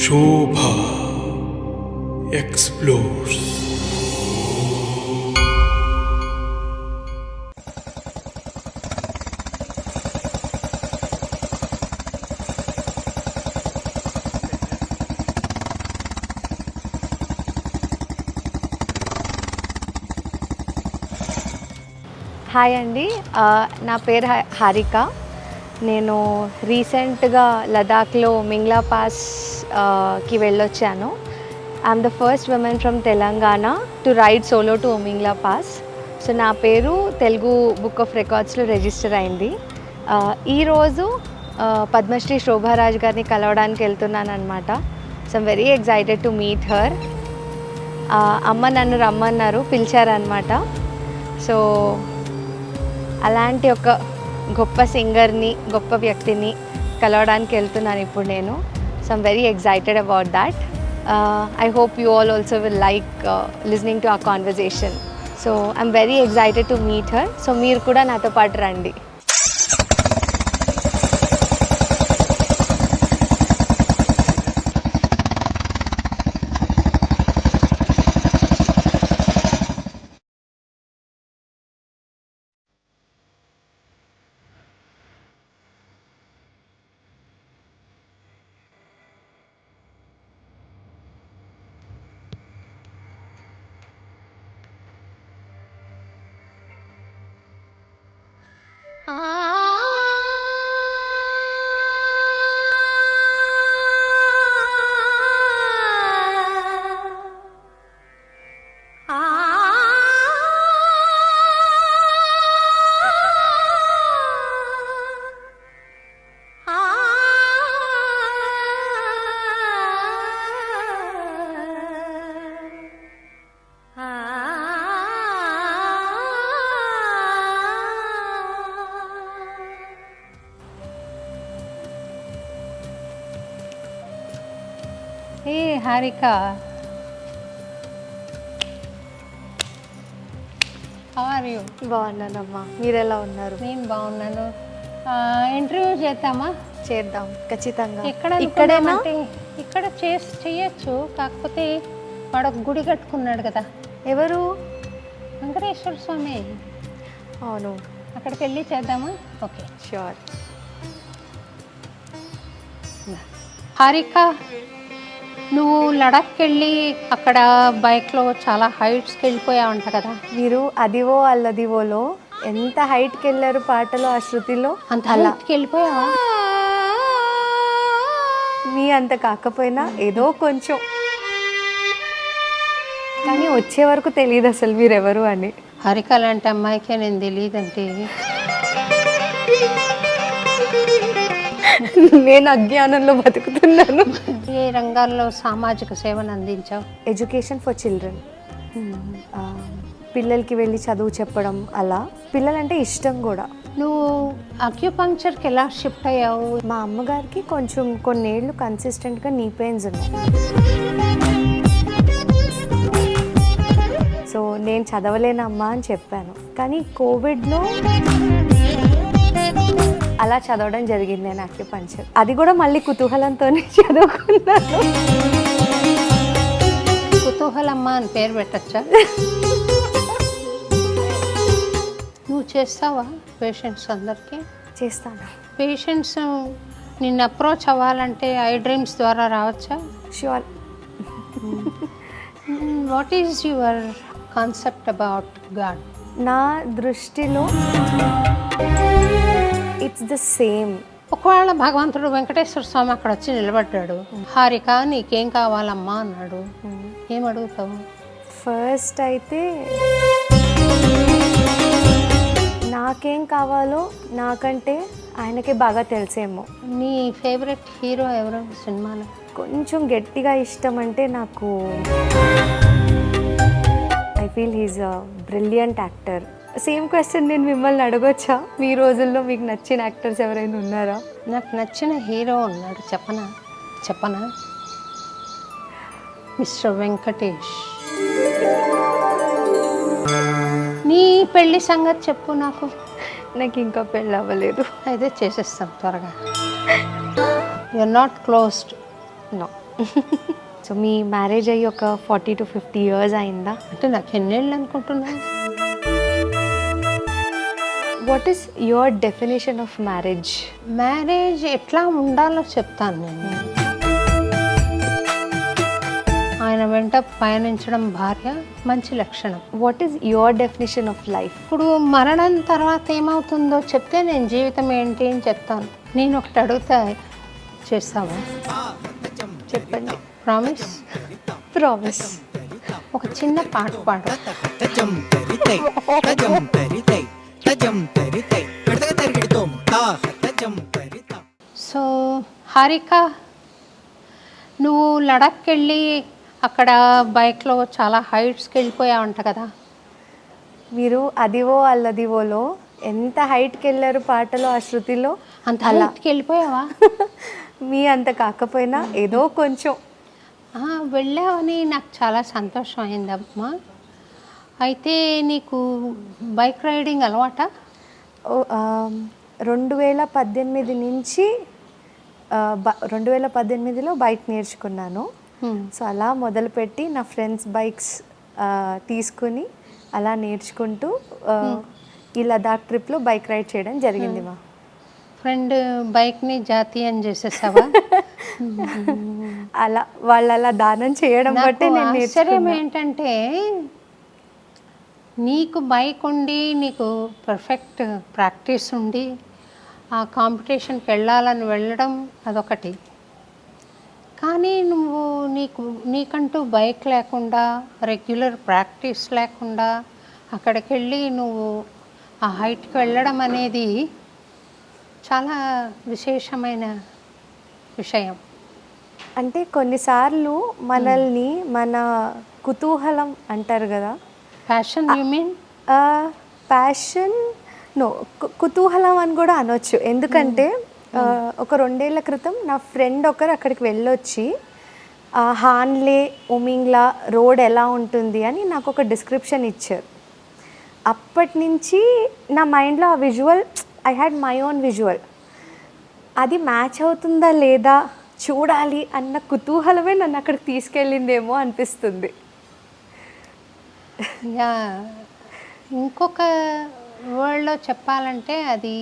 శోభా explores. Hi అండి, నా పేరు హారిక. నేను రీసెంట్గా లదాఖ్లో మింగ్లా పాస్కి వెళ్ళొచ్చాను. I'm the first woman from Telangana to ride solo to Mingla pass. So నా పేరు తెలుగు బుక్ ఆఫ్ రికార్డ్స్లో రిజిస్టర్ అయింది. ఈరోజు పద్మశ్రీ శోభారాజ్ గారిని కలవడానికి వెళ్తున్నాను అనమాట. So I'm very excited to meet her. అమ్మ నన్ను రమ్మన్నారు, పిలిచారనమాట. సో అలాంటి ఒక గొప్ప సింగర్ని, గొప్ప వ్యక్తిని కలవడానికి వెళ్తున్నాను ఇప్పుడు నేను. So I'm very excited about that. I hope you all also will like listening to our conversation. So I'm very excited to meet her. So మీరు కూడా నాతో పాటు రండి. ఏ హారిక, హౌ ఆర్ యూ? బాగున్నానమ్మా, మీరు ఎలా ఉన్నారు? నేను బాగున్నాను. ఇంటర్వ్యూ చేద్దామా? చేద్దాం, ఖచ్చితంగా. ఇక్కడేనా? ఇక్కడ చేయొచ్చు, కాకపోతే వాడు ఒక గుడి కట్టుకున్నాడు కదా. ఎవరు? వెంకటేశ్వర స్వామి. అవును, అక్కడికి వెళ్ళి చేద్దామా? Okay, sure. హారిక, నువ్వు లడాఖ్కి వెళ్ళి అక్కడ బైక్లో చాలా హైట్స్కి వెళ్ళిపోయావంట కదా. మీరు అదివో అల్లదివోలో ఎంత హైట్కి వెళ్ళారు పాటలో, ఆ శృతిలో. అంత హైట్కి వెళ్ళిపోయావా? మీ అంత కాకపోయినా ఏదో కొంచెం, కానీ వచ్చే వరకు తెలియదు అసలు మీరెవరు అని. హారిక లాంటి అమ్మాయికే నేను తెలియదంటే నేను అజ్ఞానంలో బతుకుతున్నాను. ఏ రంగాల్లో సామాజిక సేవను అందించావు? ఎడ్యుకేషన్ ఫర్ చిల్డ్రన్, పిల్లలకి వెళ్ళి చదువు చెప్పడం, అలా పిల్లలంటే ఇష్టం కూడా. నువ్వు అక్యుపంక్చర్కి ఎలా షిఫ్ట్ అయ్యావు? మా అమ్మగారికి కొంచెం కొన్నేళ్ళు కన్సిస్టెంట్గా నీ పెయిన్స్ ఉన్నాయి. సో నేను చదవలేనమ్మా అని చెప్పాను, కానీ కోవిడ్లో అలా చదవడం జరిగింది నేను అక్యుపంక్చర్. అది కూడా మళ్ళీ కుతూహలంతోనే చదువుకున్నాను. కుతూహలమ్మ అని పేరు పెట్టచ్చా? నువ్వు చేస్తావా పేషెంట్స్ అందరికీ? చేస్తాను. పేషెంట్స్ నిన్ను అప్రోచ్ అవ్వాలంటే ఐ డ్రీమ్స్ ద్వారా రావచ్చా? Sure. What is your concept about God? నా దృష్టిలో ఇట్స్ ద సేమ్. ఒకవేళ భగవంతుడు వెంకటేశ్వర స్వామి అక్కడ వచ్చి నిలబడ్డాడు, హారిక నీకేం కావాలమ్మా అన్నాడు, ఏమడుగుతావు? ఫస్ట్ అయితే నాకేం కావాలో నాకంటే ఆయనకే బాగా తెలిసేమో. నీ ఫేవరెట్ హీరో ఎవరు సినిమాలో? కొంచెం గట్టిగా ఇష్టం అంటే నాకు, I feel he's a brilliant actor. Same question నేను మిమ్మల్ని అడగొచ్చా? మీ రోజుల్లో మీకు నచ్చిన యాక్టర్స్ ఎవరైనా ఉన్నారా? నాకు నచ్చిన హీరో ఉన్నాడు, చెప్పనా? మిస్టర్ వెంకటేష్. నీ పెళ్లి సంగతి చెప్పు నాకు. నాకు ఇంకా పెళ్ళి అవ్వలేదు. అయితే చేసేస్తాం త్వరగా. You are not closed? No. So మీ మ్యారేజ్ అయ్యి ఒక 40 to 50 years అయిందా? అంటే నాకు ఎన్నేళ్ళు అనుకుంటున్నాను. What is your definition of marriage? Marriage ఎట్లా ఉండాలో చెప్తాను నేను. ఆయన వెంట పయనించడం భార్య మంచి లక్షణం. What is your definition of life? ఇప్పుడు మరణం తర్వాత ఏమవుతుందో చెప్తే నేను జీవితం ఏంటి అని చెప్తాను. నేను ఒకటి అడుగుతా, చేస్తావా? చెప్పండి. ప్రామిస్? ప్రామిస్. ఒక చిన్న పాట పాడు. సో హారిక, నువ్వు లడాఖ్కి వెళ్ళి అక్కడ బైక్లో చాలా హైట్స్కి వెళ్ళిపోయావంట కదా. మీరు అదివో అల్లదివోలో ఎంత హైట్కి వెళ్ళారు పాటలో, ఆ శృతిలో. అంత హైట్కి వెళ్ళిపోయావా? మీ అంత కాకపోయినా ఏదో కొంచెం వెళ్ళావని నాకు చాలా సంతోషం అయిందమ్మా. అయితే నీకు బైక్ రైడింగ్ అలవాటా? 2018 నుంచి 2018లో బైక్ నేర్చుకున్నాను. సో అలా మొదలుపెట్టి నా ఫ్రెండ్స్ బైక్స్ తీసుకుని అలా నేర్చుకుంటూ ఈ లదాఖ్ ట్రిప్లో బైక్ రైడ్ చేయడం జరిగింది. మా ఫ్రెండ్ బైక్ని జాతీయం చేసేసావా? అలా వాళ్ళు అలా దానం చేయడం బట్టి నేను ఆశ్చర్యం ఏంటంటే, నీకు బైక్ ఉండి, నీకు పర్ఫెక్ట్ ప్రాక్టీస్ ఉండి, ఆ కాంపిటీషన్కి వెళ్ళడం అదొకటి. కానీ నువ్వు నీకంటూ బైక్ లేకుండా, రెగ్యులర్ ప్రాక్టీస్ లేకుండా అక్కడికి వెళ్ళి నువ్వు ఆ హైట్కి వెళ్ళడం అనేది చాలా విశేషమైన విషయం. అంటే కొన్నిసార్లు మనల్ని మన కుతూహలం అంటారు కదా, passion. You mean passion? No, కుతూహలం అని కూడా అనొచ్చు. ఎందుకంటే ఒక 2 ఏళ్ల క్రితం నా ఫ్రెండ్ ఒకరు అక్కడికి వెళ్ళొచ్చి హాన్లే ఉమింగ్లా రోడ్ ఎలా ఉంటుంది అని నాకు ఒక డిస్క్రిప్షన్ ఇచ్చారు. అప్పటి నుంచి నా మైండ్లో ఆ visual, I had my own visual, అది మ్యాచ్ అవుతుందా లేదా చూడాలి అన్న కుతూహలమే నన్ను అక్కడికి తీసుకెళ్ళిందేమో అనిపిస్తుంది. ఇంకొక వర్డ్లో చెప్పాలంటే అది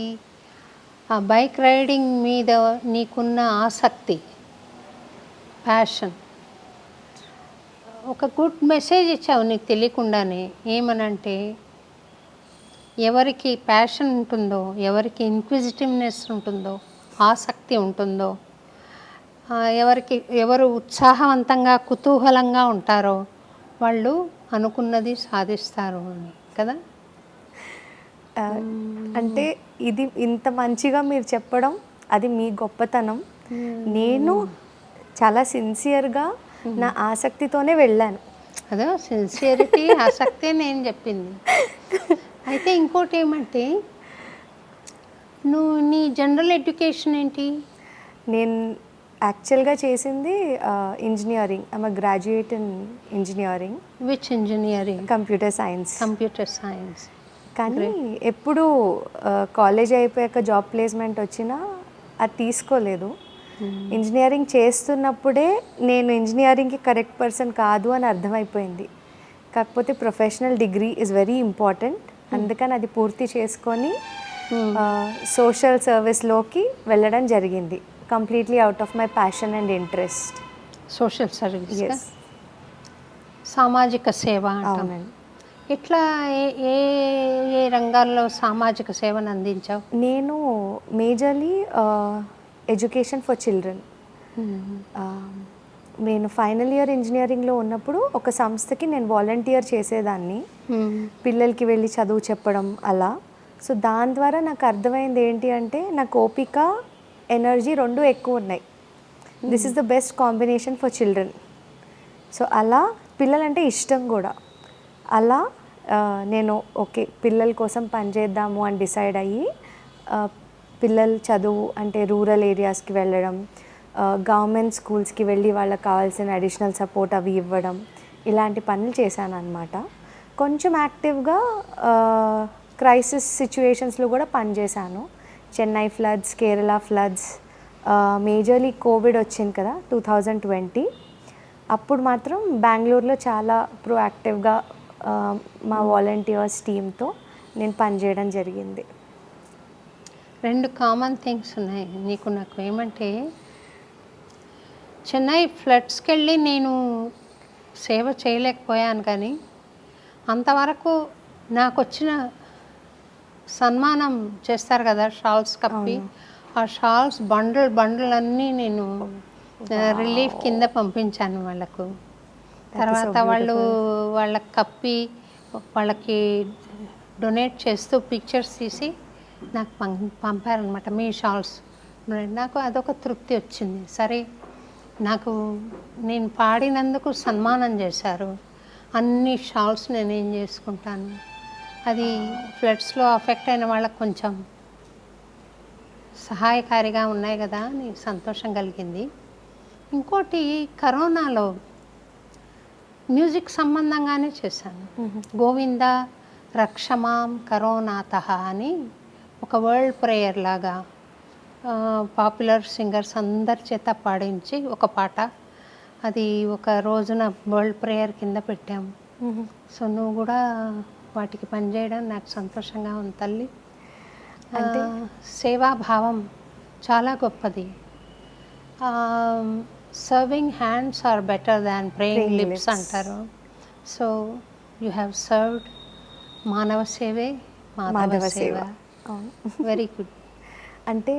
ఆ బైక్ రైడింగ్ మీద నీకున్న ఆసక్తి, ప్యాషన్. ఒక గుడ్ మెసేజ్ ఇచ్చావు నీకు తెలియకుండానే. ఏమనంటే, ఎవరికి ప్యాషన్ ఉంటుందో, ఎవరికి ఇన్క్విజిటివ్నెస్ ఉంటుందో, ఆసక్తి ఉంటుందో, ఎవరు ఉత్సాహవంతంగా కుతూహలంగా ఉంటారో వాళ్ళు అనుకున్నది సాధిస్తారు అని కదా. అంటే ఇది ఇంత మంచిగా మీరు చెప్పడం అది మీ గొప్పతనం. నేను చాలా సిన్సియర్గా నా ఆసక్తితోనే వెళ్ళాను. అదే సిన్సియరిటీ, ఆసక్తి నేను చెప్పింది. అయితే ఇంకోటి ఏమంటే, నువ్వు నీ జనరల్ ఎడ్యుకేషన్ ఏంటి? నేను యాక్చువల్గా చేసింది engineering. I'm a graduate in engineering. Which engineering? Computer science. Computer science. కానీ ఎప్పుడు కాలేజ్ అయిపోయాక జాబ్ ప్లేస్మెంట్ వచ్చినా అది తీసుకోలేదు. ఇంజనీరింగ్ చేస్తున్నప్పుడే నేను ఇంజనీరింగ్కి కరెక్ట్ పర్సన్ కాదు అని అర్థమైపోయింది. కాకపోతే professional degree is very important. అందుకని అది పూర్తి చేసుకొని సోషల్ సర్వీస్లోకి వెళ్ళడం జరిగింది. Completely out of my passion and interest. Social service, సామాజిక సేవ. అవునండి. ఎట్లా ఏ ఏ రంగాల్లో సామాజిక సేవను అందించావు? నేను మేజర్లీ ఎడ్యుకేషన్ ఫర్ చిల్డ్రన్. నేను ఫైనల్ ఇయర్ ఇంజనీరింగ్లో ఉన్నప్పుడు ఒక సంస్థకి నేను వాలంటీర్ చేసేదాన్ని, పిల్లలకి వెళ్ళి చదువు చెప్పడం అలా. సో దాని ద్వారా నాకు అర్థమైంది ఏంటి అంటే, నాకు ఓపిక, ఎనర్జీ 2 ఎక్కువ ఉన్నాయి. This is the best combination for children. So అలా పిల్లలంటే ఇష్టం కూడా. అలా నేను ఓకే పిల్లల కోసం పనిచేద్దాము అని డిసైడ్ అయ్యి పిల్లల చదువు అంటే రూరల్ ఏరియాస్కి వెళ్ళడం, గవర్నమెంట్ స్కూల్స్కి వెళ్ళి వాళ్ళకి కావాల్సిన అడిషనల్ సపోర్ట్ అవి ఇవ్వడం, ఇలాంటి పనులు చేశాను అనమాట. కొంచెం యాక్టివ్గా క్రైసిస్ సిచ్యువేషన్స్లో కూడా పనిచేశాను. Chennai floods, Kerala floods, majorly Covid వచ్చింది కదా 2020. అప్పుడు మాత్రం బెంగళూరులో చాలా ప్రోయాక్టివ్గా మా వాలంటీర్స్ టీంతో నేను పనిచేయడం జరిగింది. 2 కామన్ థింగ్స్ ఉన్నాయి నీకు నాకు. ఏమంటే చెన్నై ఫ్లడ్స్కి వెళ్ళి నేను సేవ చేయలేకపోయాను, కానీ అంతవరకు నాకు వచ్చిన సన్మానం చేస్తారు కదా షాల్స్ కప్పి, ఆ షాల్స్ బండ్లు అన్నీ నేను రిలీఫ్ కింద పంపించాను వాళ్ళకు. తర్వాత వాళ్ళు వాళ్ళకి కప్పి వాళ్ళకి డొనేట్ చేస్తూ పిక్చర్స్ తీసి నాకు పంపారనమాట. మీ షాల్స్ నాకు అదొక తృప్తి వచ్చింది. సరే, నాకు నేను పాడినందుకు సన్మానం చేశారు, అన్ని షాల్స్ నేను ఏం చేసుకుంటాను. అది ఫ్లడ్స్లో అఫెక్ట్ అయిన వాళ్ళకు కొంచెం సహాయకారిగా ఉన్నాయి కదా అని సంతోషం కలిగింది. ఇంకోటి, కరోనాలో మ్యూజిక్ సంబంధంగానే చేశాను. గోవింద రక్షమాం కరోనాతః అని ఒక వరల్డ్ ప్రేయర్ లాగా పాపులర్ సింగర్స్ అందరి చేత పాడించి ఒక పాట, అది ఒక రోజున వరల్డ్ ప్రేయర్ కింద పెట్టాము. సో నువ్వు కూడా వాటికి పనిచేయడం నాకు సంతోషంగా ఉంది తల్లి. అంటే సేవాభావం చాలా గొప్పది. Serving hands are better than praying lips అంటారు. సో యూ హ్యావ్ సర్వ్డ్ మానవ సేవే మాధవ సేవ. Very good. అంటే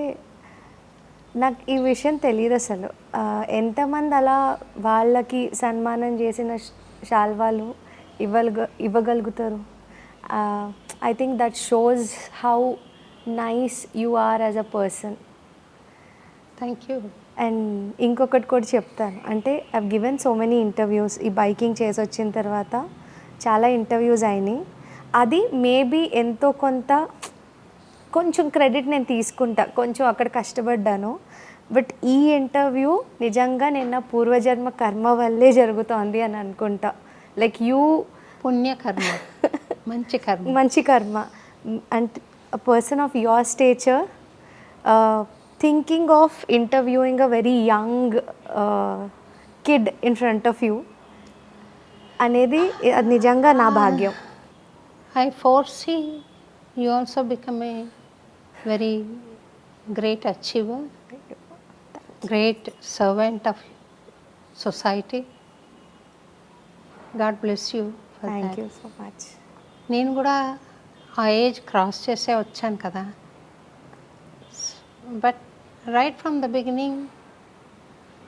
నాకు ఈ విషయం తెలియదు అసలు. ఎంతమంది అలా వాళ్ళకి సన్మానం చేసిన శాల్వాలు ఇవ్వగలుగుతారు. I think that shows how nice you are as a person. Thank you. And ఇంకొకటి కూడా చెప్తాను. అంటే I've given so many interviews. ఈ బైకింగ్ చేసి వచ్చిన తర్వాత చాలా ఇంటర్వ్యూస్ అయినాయి. అది మేబీ ఎంతో కొంచెం క్రెడిట్ నేను తీసుకుంటా, కొంచెం అక్కడ కష్టపడ్డాను. బట్ ఈ ఇంటర్వ్యూ నిజంగా నేను నా పూర్వజన్మ కర్మ వల్లే జరుగుతోంది అని అనుకుంటా. లైక్ యూ పుణ్యకర్మ, మంచి కర్మ. And a person of your stature thinking of interviewing a very young kid in front of you అనేది అది నిజంగా నా భాగ్యం. I foresee you also become a very great achiever, great servant of society. God bless you for that. Thank you so much. నేను కూడా ఆ age cross చేసే వచ్చాను కదా. But right from the beginning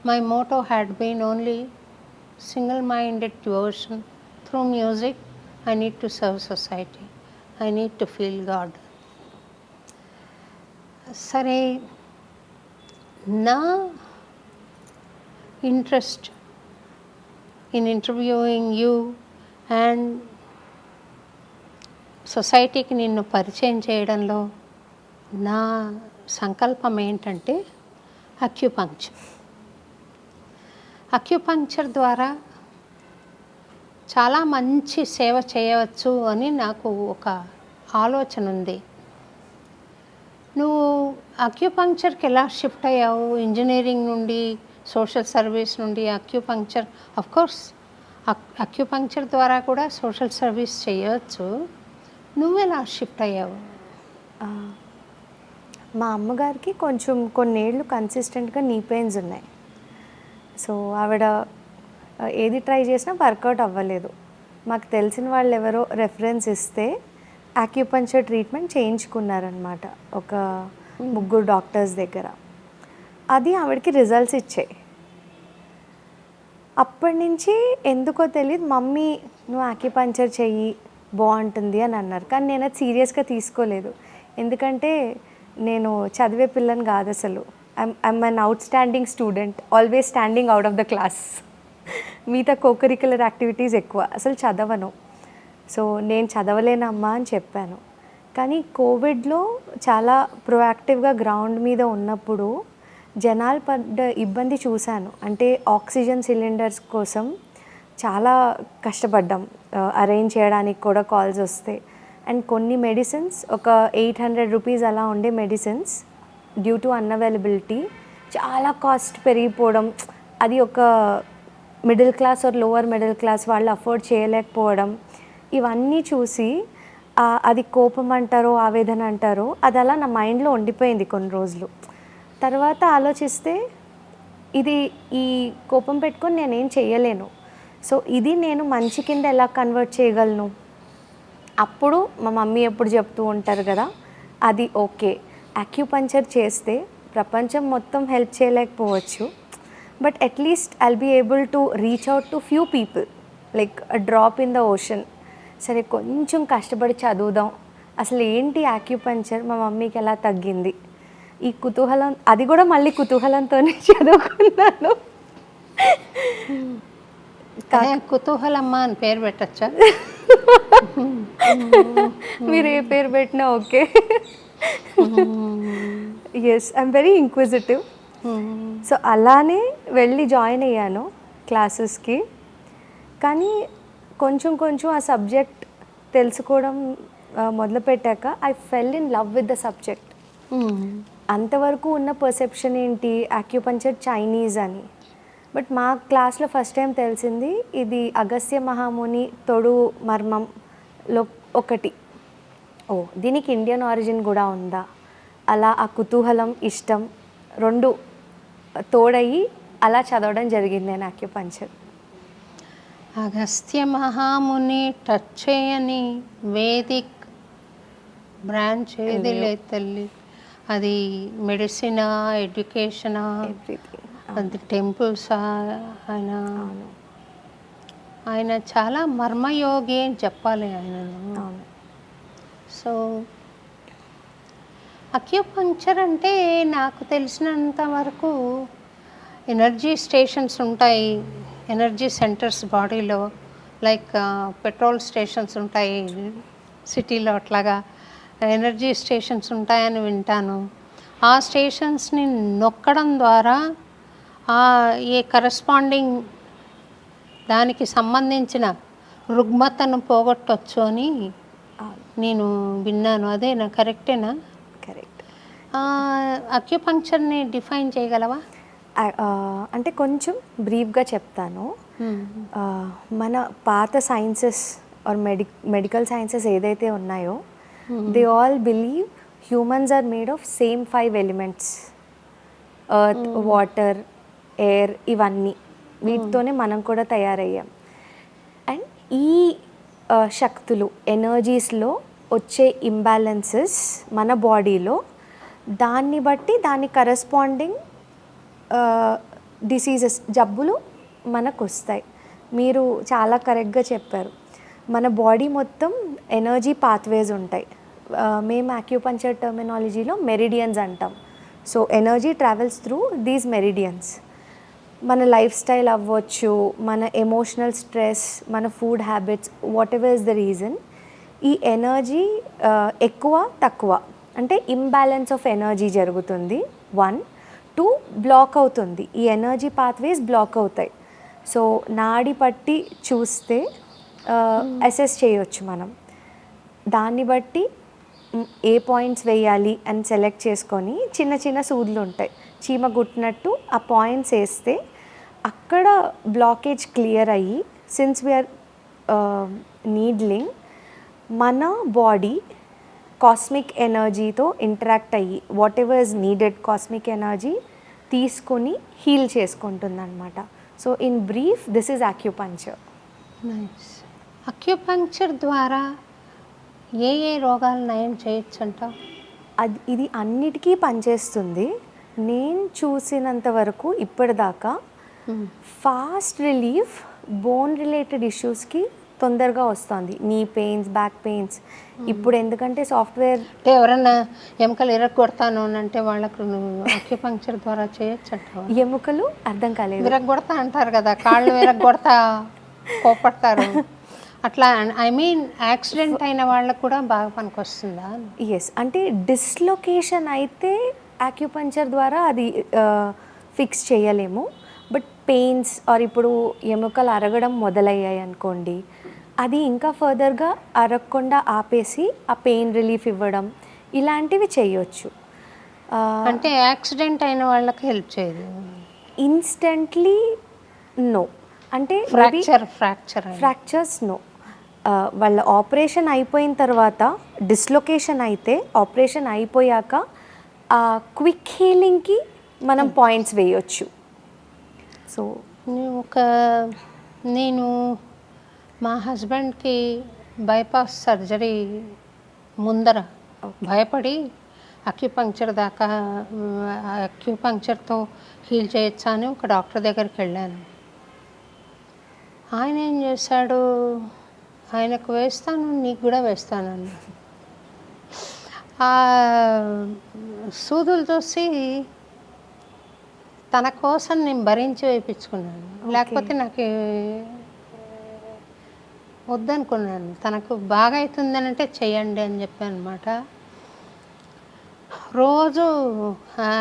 my motto had been only single minded devotion. Through music I need to serve society, I need to feel God. సరే, నా interest in interviewing you and సొసైటీకి నిన్ను పరిచయం చేయడంలో నా సంకల్పం ఏంటంటే అక్యుపంక్చర్ ద్వారా చాలా మంచి సేవ చేయవచ్చు అని నాకు ఒక ఆలోచన ఉంది. నువ్వు అక్యుపంక్చర్కి ఎలా షిఫ్ట్ అయ్యావు? ఇంజనీరింగ్ నుండి, సోషల్ సర్వీస్ నుండి అక్యుపంక్చర్. అఫ్కోర్స్ అక్యుపంక్చర్ ద్వారా కూడా సోషల్ సర్వీస్ చేయవచ్చు. నువ్వెలా షిఫ్ట్ అయ్యావు? మా అమ్మగారికి కొంచెం కొన్నేళ్ళు కన్సిస్టెంట్గా నీ పెయిన్స్ ఉన్నాయి. సో ఆవిడ ఏది ట్రై చేసినా వర్కౌట్ అవ్వలేదు. మాకు తెలిసిన వాళ్ళు ఎవరో రెఫరెన్స్ ఇస్తే ఆక్యుపంక్చర్ ట్రీట్మెంట్ చేయించుకున్నారనమాట ఒక 3 డాక్టర్స్ దగ్గర. అది ఆవిడకి రిజల్ట్స్ ఇచ్చాయి. అప్పటి నుంచి ఎందుకో తెలియదు, మమ్మీ నువ్వు ఆక్యుపంక్చర్ చెయ్యి బాగుంటుంది అని అన్నారు. కానీ నేను అది సీరియస్గా తీసుకోలేదు. ఎందుకంటే నేను చదివే పిల్లని కాదు అసలు. I'm an out standing student, always standing out of the class. మిగతా కోకరిక్యులర్ యాక్టివిటీస్ ఎక్కువ, అసలు చదవను. సో నేను చదవలేనమ్మా అని చెప్పాను. కానీ కోవిడ్లో చాలా ప్రొయాక్టివ్గా గ్రౌండ్ మీద ఉన్నప్పుడు జనాలు పడ్డ ఇబ్బంది చూశాను. అంటే ఆక్సిజన్ సిలిండర్స్ కోసం చాలా కష్టపడ్డాం, అరేంజ్ చేయడానికి కూడా కాల్స్ వస్తాయి. అండ్ కొన్ని మెడిసిన్స్ ఒక 800 రూపీస్ అలా ఉండే మెడిసిన్స్ డ్యూ టు అన్అవైలబిలిటీ చాలా కాస్ట్ పెరిగిపోవడం, అది ఒక middle class or lower middle class వాళ్ళు అఫోర్డ్ చేయలేకపోవడం, ఇవన్నీ చూసి అది కోపం అంటారో ఆవేదన అంటారో అది అలా నా మైండ్లో ఉండిపోయింది కొన్ని రోజులు. తర్వాత ఆలోచిస్తే ఇది ఈ కోపం పెట్టుకొని నేనేం చేయలేను, సో ఇది నేను మంచి కింద ఎలా కన్వర్ట్ చేయగలను. అప్పుడు మా మమ్మీ ఎప్పుడు చెప్తూ ఉంటారు కదా, అది ఓకే, యాక్యుపంచర్ చేస్తే ప్రపంచం మొత్తం హెల్ప్ చేయలేకపోవచ్చు, but at least I'll be able to reach out to few people, like a drop in the ocean. సరే కొంచెం కష్టపడి చదువుదాం, అసలు ఏంటి యాక్యుపంచర్, మా మమ్మీకి ఎలా తగ్గింది, ఈ కుతూహలం, అది కూడా మళ్ళీ కుతూహలంతోనే చదువుకున్నాను. కుతూహలమ్మ అని పేరు పెట్టచ్చా? మీరు ఏ పేరు పెట్టినా okay. Yes, I'm very inquisitive. So అలానే వెళ్ళి జాయిన్ అయ్యాను క్లాసెస్కి. కానీ కొంచెం కొంచెం ఆ సబ్జెక్ట్ తెలుసుకోవడం మొదలుపెట్టాక I fell in love with the subject. అంతవరకు ఉన్న పర్సెప్షన్ ఏంటి, యాక్యుపంచర్ చైనీస్ అని. బట్ మా క్లాస్లో ఫస్ట్ టైం తెలిసింది ఇది అగస్త్య మహాముని తొడు మర్మంలో ఒకటి. ఓ, దీనికి ఇండియన్ ఆరిజిన్ కూడా ఉందా, అలా ఆ కుతూహలం ఇష్టం రెండు తోడయి అలా చదవడం జరిగింది నేను యాక్యుపంచర్. అగస్త్య మహాముని టచ్ చేయని వేదిక్ బ్రాంచ్ ఏది లేదు తల్లి. అది మెడిసినా, ఎడ్యుకేషనా, అది టెంపుల్సా, ఆయన చాలా మర్మయోగి అని చెప్పాలి ఆయనను. సో అక్యుపంక్చర్ అంటే నాకు తెలిసినంత వరకు ఎనర్జీ స్టేషన్స్ ఉంటాయి, ఎనర్జీ సెంటర్స్ బాడీలో, లైక్ పెట్రోల్ స్టేషన్స్ ఉంటాయి సిటీలో, అట్లాగా ఎనర్జీ స్టేషన్స్ ఉంటాయని వింటాను. ఆ స్టేషన్స్ని నొక్కడం ద్వారా ఏ కరెస్పాండింగ్ దానికి సంబంధించిన రుగ్మతను పోగొట్టవచ్చు అని నేను విన్నాను. అదేనా, కరెక్టేనా? కరెక్ట్. అక్యుపంక్చర్ని డిఫైన్ చేయగలవా? అంటే కొంచెం బ్రీఫ్గా చెప్తాను. మన పాత సైన్సెస్ ఆర్ మెడికల్ సైన్సెస్ ఏదైతే ఉన్నాయో, they all believe humans are made of same 5 elements, earth, water, air, ఇవన్నీ వీటితోనే మనం కూడా తయారయ్యాం. అండ్ ఈ శక్తులు, ఎనర్జీస్లో వచ్చే ఇంబ్యాలెన్సెస్ మన బాడీలో, దాన్ని బట్టి దాని కరెస్పాండింగ్ డిసీజెస్, జబ్బులు మనకు వస్తాయి. మీరు చాలా కరెక్ట్గా చెప్పారు. మన బాడీ మొత్తం ఎనర్జీ పాత్వేస్ ఉంటాయి. మేము యాక్యుపంచర్ టర్మినాలజీలో మెరిడియన్స్ అంటాం. So energy travels through these meridians. మన లైఫ్ స్టైల్ అవ్వచ్చు, మన ఎమోషనల్ స్ట్రెస్, మన food habits, what ever is the reason, ఈ ఎనర్జీ ఎక్కువ తక్కువ అంటే ఇంబ్యాలెన్స్ ఆఫ్ ఎనర్జీ జరుగుతుంది. 1, 2 బ్లాక్ అవుతుంది, ఈ ఎనర్జీ పాత్వేస్ బ్లాక్ అవుతాయి. సో నాడి పట్టి చూస్తే అసెస్ చేయొచ్చు మనం. దాన్ని బట్టి ఏ పాయింట్స్ వేయాలి అని సెలెక్ట్ చేసుకొని చిన్న చిన్న సూదులు ఉంటాయి, చీమ గుట్టినట్టు ఆ పాయింట్స్ వేస్తే అక్కడ బ్లాకేజ్ క్లియర్ అయ్యి, సిన్స్ వీఆర్ నీడ్లింగ్, మన బాడీ కాస్మిక్ ఎనర్జీతో ఇంటరాక్ట్ అయ్యి what ever is needed cosmic energy తీసుకొని హీల్ చేసుకుంటుంది అనమాట. So in brief this is acupuncture. Nice. Acupuncture ద్వారా ఏ రోగాలు నయం చేయొచ్చు అంట? ఇది అన్నిటికీ పనిచేస్తుంది. నేను చూసినంత వరకు ఇప్పటిదాకా ఫాస్ట్ రిలీఫ్ బోన్ రిలేటెడ్ ఇష్యూస్కి తొందరగా వస్తుంది. నీ పెయిన్స్, బ్యాక్ పెయిన్స్. ఇప్పుడు ఎందుకంటే సాఫ్ట్వేర్, అంటే ఎవరన్నా ఎముకలు ఇరగొడతాను అంటే వాళ్ళకు అక్యుపంక్చర్ ద్వారా చేయొచ్చు అంట. ఎముకలు అర్థం కాలేదు. విరగొడతా అంటారు కదా, కాళ్ళు విరగొడతా కోపడతారు అట్లా. ఐ మీన్ యాక్సిడెంట్ అయిన వాళ్ళకు కూడా బాగా పనికొస్తుందా? ఎస్, అంటే డిస్లొకేషన్ అయితే యాక్యుపంక్చర్ ద్వారా అది ఫిక్స్ చేయలేము. బట్ పెయిన్స్ ఆర్ ఇప్పుడు ఎముకలు అరగడం మొదలయ్యాయి అనుకోండి, అది ఇంకా ఫర్దర్గా అరగకుండా ఆపేసి ఆ పెయిన్ రిలీఫ్ ఇవ్వడం, ఇలాంటివి చేయొచ్చు. అంటే యాక్సిడెంట్ అయిన వాళ్ళకి హెల్ప్ చేయదు. ఇన్స్టెంట్లీ నో, అంటే ఫ్రాక్చర్స్ నో. వాళ్ళ ఆపరేషన్ అయిపోయిన తర్వాత డిస్లొకేషన్ అయితే ఆపరేషన్ అయిపోయాక క్విక్ హీలింగ్కి మనం పాయింట్స్ వేయొచ్చు. సో నేను మా హస్బెండ్కి బైపాస్ సర్జరీ ముందర భయపడి అక్యుపంక్చర్ దాకా అక్యుపంక్చర్తో హీల్ చేయొచ్చా అని ఒక డాక్టర్ దగ్గరికి వెళ్ళాను. ఆయన ఏం చేశాడు, ఆయనకు వేస్తాను నీకు కూడా వేస్తాను అన్న. ఆ సూదులు చూసి తన కోసం నేను భరించి వేయించుకున్నాను, లేకపోతే నాకు వద్దనుకున్నాను. తనకు బాగా అవుతుందని అంటే చెయ్యండి అని చెప్పాను అనమాట. రోజు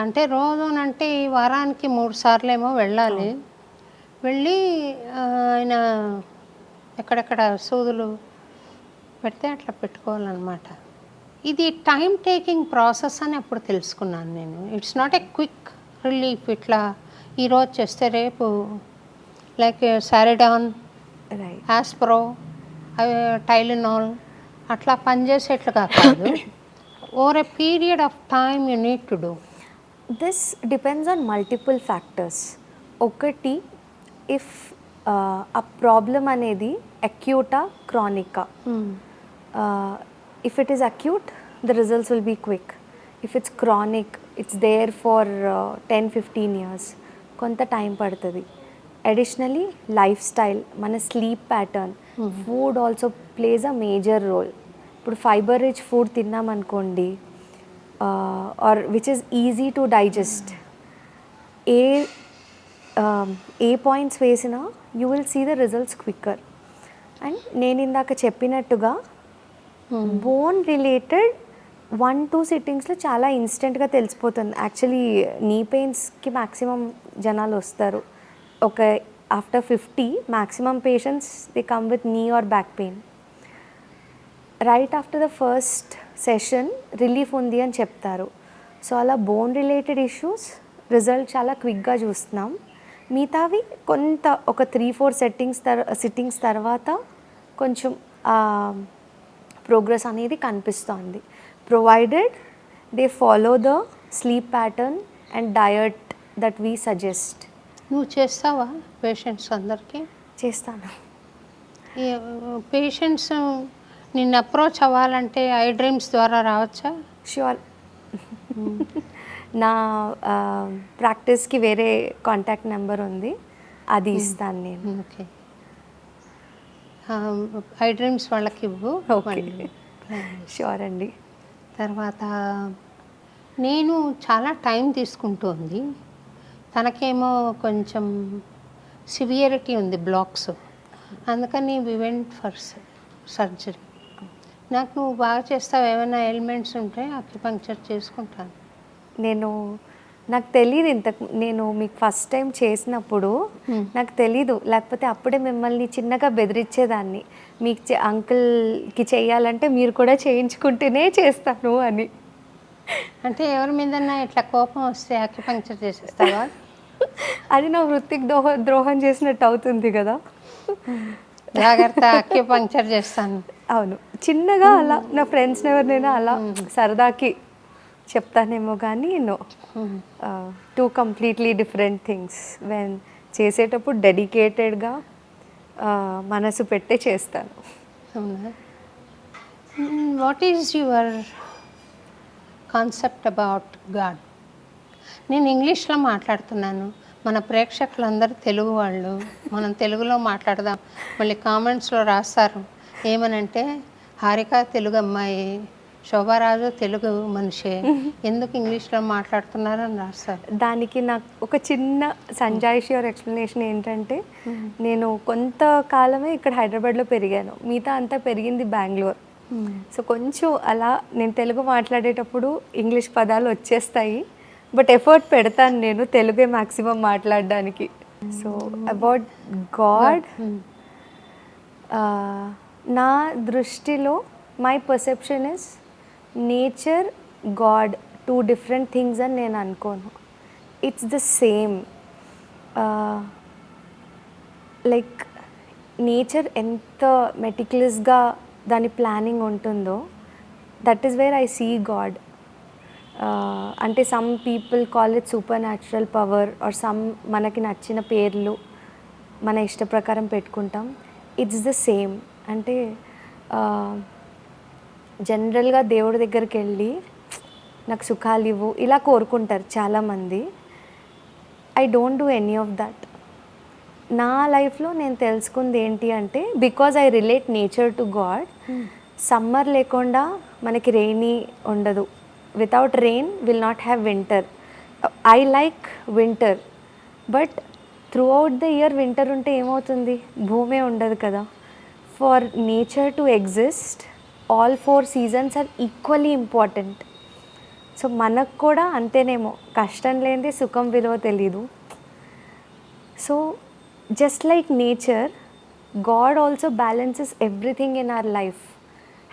అంటే రోజునంటే వారానికి 3 సార్లేమో వెళ్ళాలి. వెళ్ళి ఆయన ఎక్కడెక్కడ సూదులు పెడితే అట్లా పెట్టుకోవాలన్నమాట. ఇది టైం టేకింగ్ ప్రాసెస్ అని అప్పుడు తెలుసుకున్నాను నేను. It's not a quick relief. ఇట్లా ఈరోజు చేస్తే రేపు లైక్ సారిడాన్, ఆస్ప్రో, టైలినాల్ అట్లా పనిచేసేట్లుగా కాదు. Over a period of time you need to do. This depends on multiple factors. ఒకటి, ఇఫ్ ఆ ప్రాబ్లం అనేది అక్యూటా క్రానికా. If it is acute the results will be quick. If it's chronic it's there for 10-15 years, కొంత time పడుతుంది. Additionally lifestyle, మన sleep pattern, food also plays a major role. ఇప్పుడు fibre rich food తిన్నామనుకోండి, or which is easy to digest, ఏ points వేసినా you will see the results quicker. And నేను ఇందాక చెప్పినట్టుగా బోన్ రిలేటెడ్ 1-2 సిట్టింగ్స్లో చాలా ఇన్స్టెంట్గా తెలిసిపోతుంది. యాక్చువల్లీ నీ పెయిన్స్కి మ్యాక్సిమం జనాలు వస్తారు. ఒక after 50 maximum patients they come with knee or back pain. Right after the first session relief ఉంది అని చెప్తారు. సో అలా బోన్ రిలేటెడ్ ఇష్యూస్ రిజల్ట్ చాలా క్విక్గా చూస్తున్నాం. మిగతావి కొంత ఒక 3-4 సిట్టింగ్స్ తర్వాత కొంచెం ప్రోగ్రెస్ అనేది కనిపిస్తోంది, provided they follow the sleep pattern and diet that we suggest. నువ్వు చేస్తావా పేషెంట్స్ అందరికీ? చేస్తాను. పేషెంట్స్ నిన్ను అప్రోచ్ అవ్వాలంటే ఐ డ్రీమ్స్ ద్వారా రావచ్చా? ష్యూర్. నా ప్రాక్టీస్కి వేరే కాంటాక్ట్ నెంబర్ ఉంది, అది ఇస్తాను నేను. ఓకే, ఐ డ్రీమ్స్ వాళ్ళకి ఇవ్వు. ఓకే, ష్యూర్ అండి. తర్వాత నేను చాలా టైం తీసుకుంటుంది, తనకేమో కొంచెం సివియరిటీ ఉంది, బ్లాక్స్, అందుకని వి వెంట్ ఫర్ సర్జరీ. నాకు నువ్వు బాగా చేస్తావు, ఏమైనా ఎలిమెంట్స్ ఉంటే అక్యుపంక్చర్ చేసుకుంటాను. నాకు తెలీదు నేను మీకు ఫస్ట్ టైం చేసినప్పుడు నాకు తెలీదు, లేకపోతే అప్పుడే మిమ్మల్ని చిన్నగా బెదిరించేదాన్ని, మీకు అంకుల్కి చేయాలంటే మీరు కూడా చేయించుకుంటేనే చేస్తాను అని. అంటే ఎవరి మీదన్నా ఇట్లా కోపం వస్తే అక్యుపంక్చర్ చేసేస్తావా? అది నా వృత్తికి ద్రోహం చేసినట్టు అవుతుంది కదా. జాగ్రత్త, అక్యుపంక్చర్ చేస్తాను. అవును, చిన్నగా అలా నా ఫ్రెండ్స్ని ఎవరినైనా అలా సరదాకి చెప్తానేమో, కానీ no, 2 completely different things. When చేసేటప్పుడు డెడికేటెడ్గా మనసు పెట్టే చేస్తాను. అవునా? What is your concept about God? నేను ఇంగ్లీష్లో మాట్లాడుతున్నాను, మన ప్రేక్షకులందరూ తెలుగు వాళ్ళు, మనం తెలుగులో మాట్లాడదాం. మళ్ళీ కామెంట్స్లో రాస్తారు ఏమనంటే, హారిక తెలుగు అమ్మాయి, శోభారాజు తెలుగు మనిషే, ఎందుకు ఇంగ్లీష్లో మాట్లాడుతున్నారని రాస్తారు. దానికి నాకు ఒక చిన్న సంజాయిషి ఆర్ ఎక్స్ప్లెనేషన్ ఏంటంటే, నేను కొంతకాలమే ఇక్కడ హైదరాబాద్లో పెరిగాను, మిగతా అంతా పెరిగింది బెంగళూరు. సో కొంచెం అలా నేను తెలుగు మాట్లాడేటప్పుడు ఇంగ్లీష్ పదాలు వచ్చేస్తాయి, బట్ ఎఫర్ట్ పెడతాను నేను తెలుగే మ్యాక్సిమం మాట్లాడడానికి. సో అబౌట్ గాడ్, నా దృష్టిలో my perception is nature, God two different things అని నేను అనుకోను. It's the same. Like nature ఎంత మెటిక్యులస్గా దాని ప్లానింగ్ ఉంటుందో, that is where I see God. అంటే some people call it super natural power or some మనకి నచ్చిన పేర్లు మన ఇష్ట ప్రకారం పెట్టుకుంటాం. ఇట్స్ ద సేమ్. అంటే జనరల్గా దేవుడి దగ్గరికి వెళ్ళి నాకు సుఖాలు ఇవ్వు ఇలా కోరుకుంటారు చాలామంది. I don't do any of that. నా లైఫ్లో నేను తెలుసుకుంది ఏంటి అంటే, because I relate nature to God. Summer లేకుండా మనకి రెయినీ ఉండదు. Without rain will not have winter. I like winter, but throughout the year winter ఉంటే ఏమవుతుంది? భూమే ఉండదు కదా. For nature to exist all 4 seasons are equally important. So మనకు కూడా అంతేనేమో, కష్టం లేనిది సుఖం విలువ తెలీదు. So just like nature, God also balances everything in our life.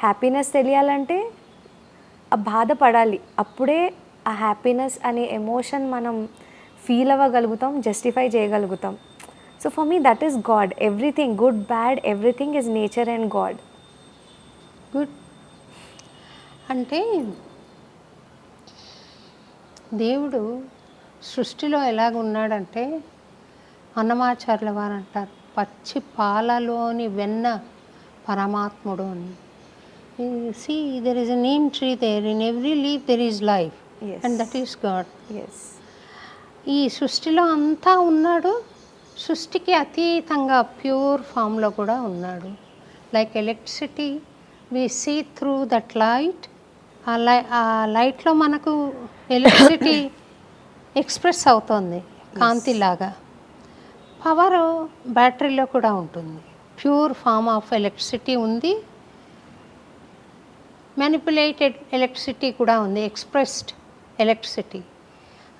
Happiness తెలియాలంటే ఆ బాధపడాలి, అప్పుడే ఆ హ్యాపీనెస్ అనే ఎమోషన్ మనం ఫీల్ అవ్వగలుగుతాం, జస్టిఫై చేయగలుగుతాం. So for me that is God. Everything, good bad, everything is nature and God. Good. అంటే దేవుడు సృష్టిలో ఎలాగున్నాడంటే, అన్నమాచార్యుల వారు అంటారు, పచ్చి పాలలోని వెన్న పరమాత్ముడు అని. See there is a neem tree there, in every leaf there is life, and that is God. Yes. ఈ సృష్టిలో అంతా ఉన్నాడు, సృష్టికి అతీతంగా ప్యూర్ ఫామ్లో కూడా ఉన్నాడు. Like electricity, we see through that light. ఆ లైట్లో మనకు ఎలక్ట్రిసిటీ ఎక్స్ప్రెస్ అవుతుంది కాంతిలాగా. పవర్ బ్యాటరీలో కూడా ఉంటుంది. ప్యూర్ ఫామ్ ఆఫ్ ఎలక్ట్రిసిటీ ఉంది, మ్యానిపులేటెడ్ ఎలక్ట్రిసిటీ కూడా ఉంది, ఎక్స్ప్రెస్డ్ ఎలక్ట్రిసిటీ.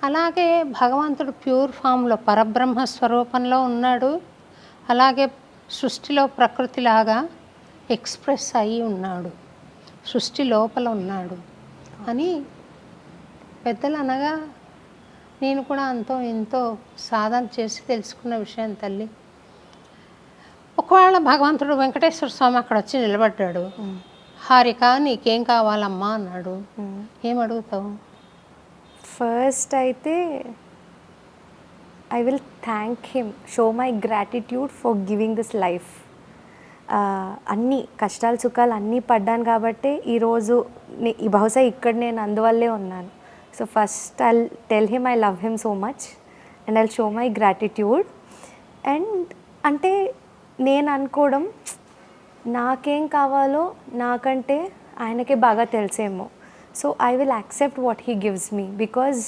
అలాగే భగవంతుడు ప్యూర్ ఫామ్లో పరబ్రహ్మ స్వరూపంలో ఉన్నాడు. అలాగే సృష్టిలో ప్రకృతిలాగా ఎక్స్ప్రెస్ అయి ఉన్నాడు, సృష్టి లోపల ఉన్నాడు అని పెద్దలు అనగా నేను కూడా ఎంతో సాధన చేసి తెలుసుకున్న విషయం తల్లి. ఒకవేళ భగవంతుడు వెంకటేశ్వర స్వామి అక్కడ వచ్చి నిలబడ్డాడు, హారిక నీకేం కావాలమ్మా అన్నాడు, ఏమడుగుతావు? ఫస్ట్ అయితే I will thank him, show my gratitude for giving this life. అన్ని కష్టాలు సుఖాలు అన్నీ పడ్డాను కాబట్టి ఈరోజు బహుశా ఇక్కడ నేను అందువల్లే ఉన్నాను. So first I tell him I love him so much and I show my gratitude. And అంటే నేను అనుకోవడం, నాకేం కావాలో నాకంటే ఆయనకే బాగా తెలిసేమో. So I will accept what he gives me, because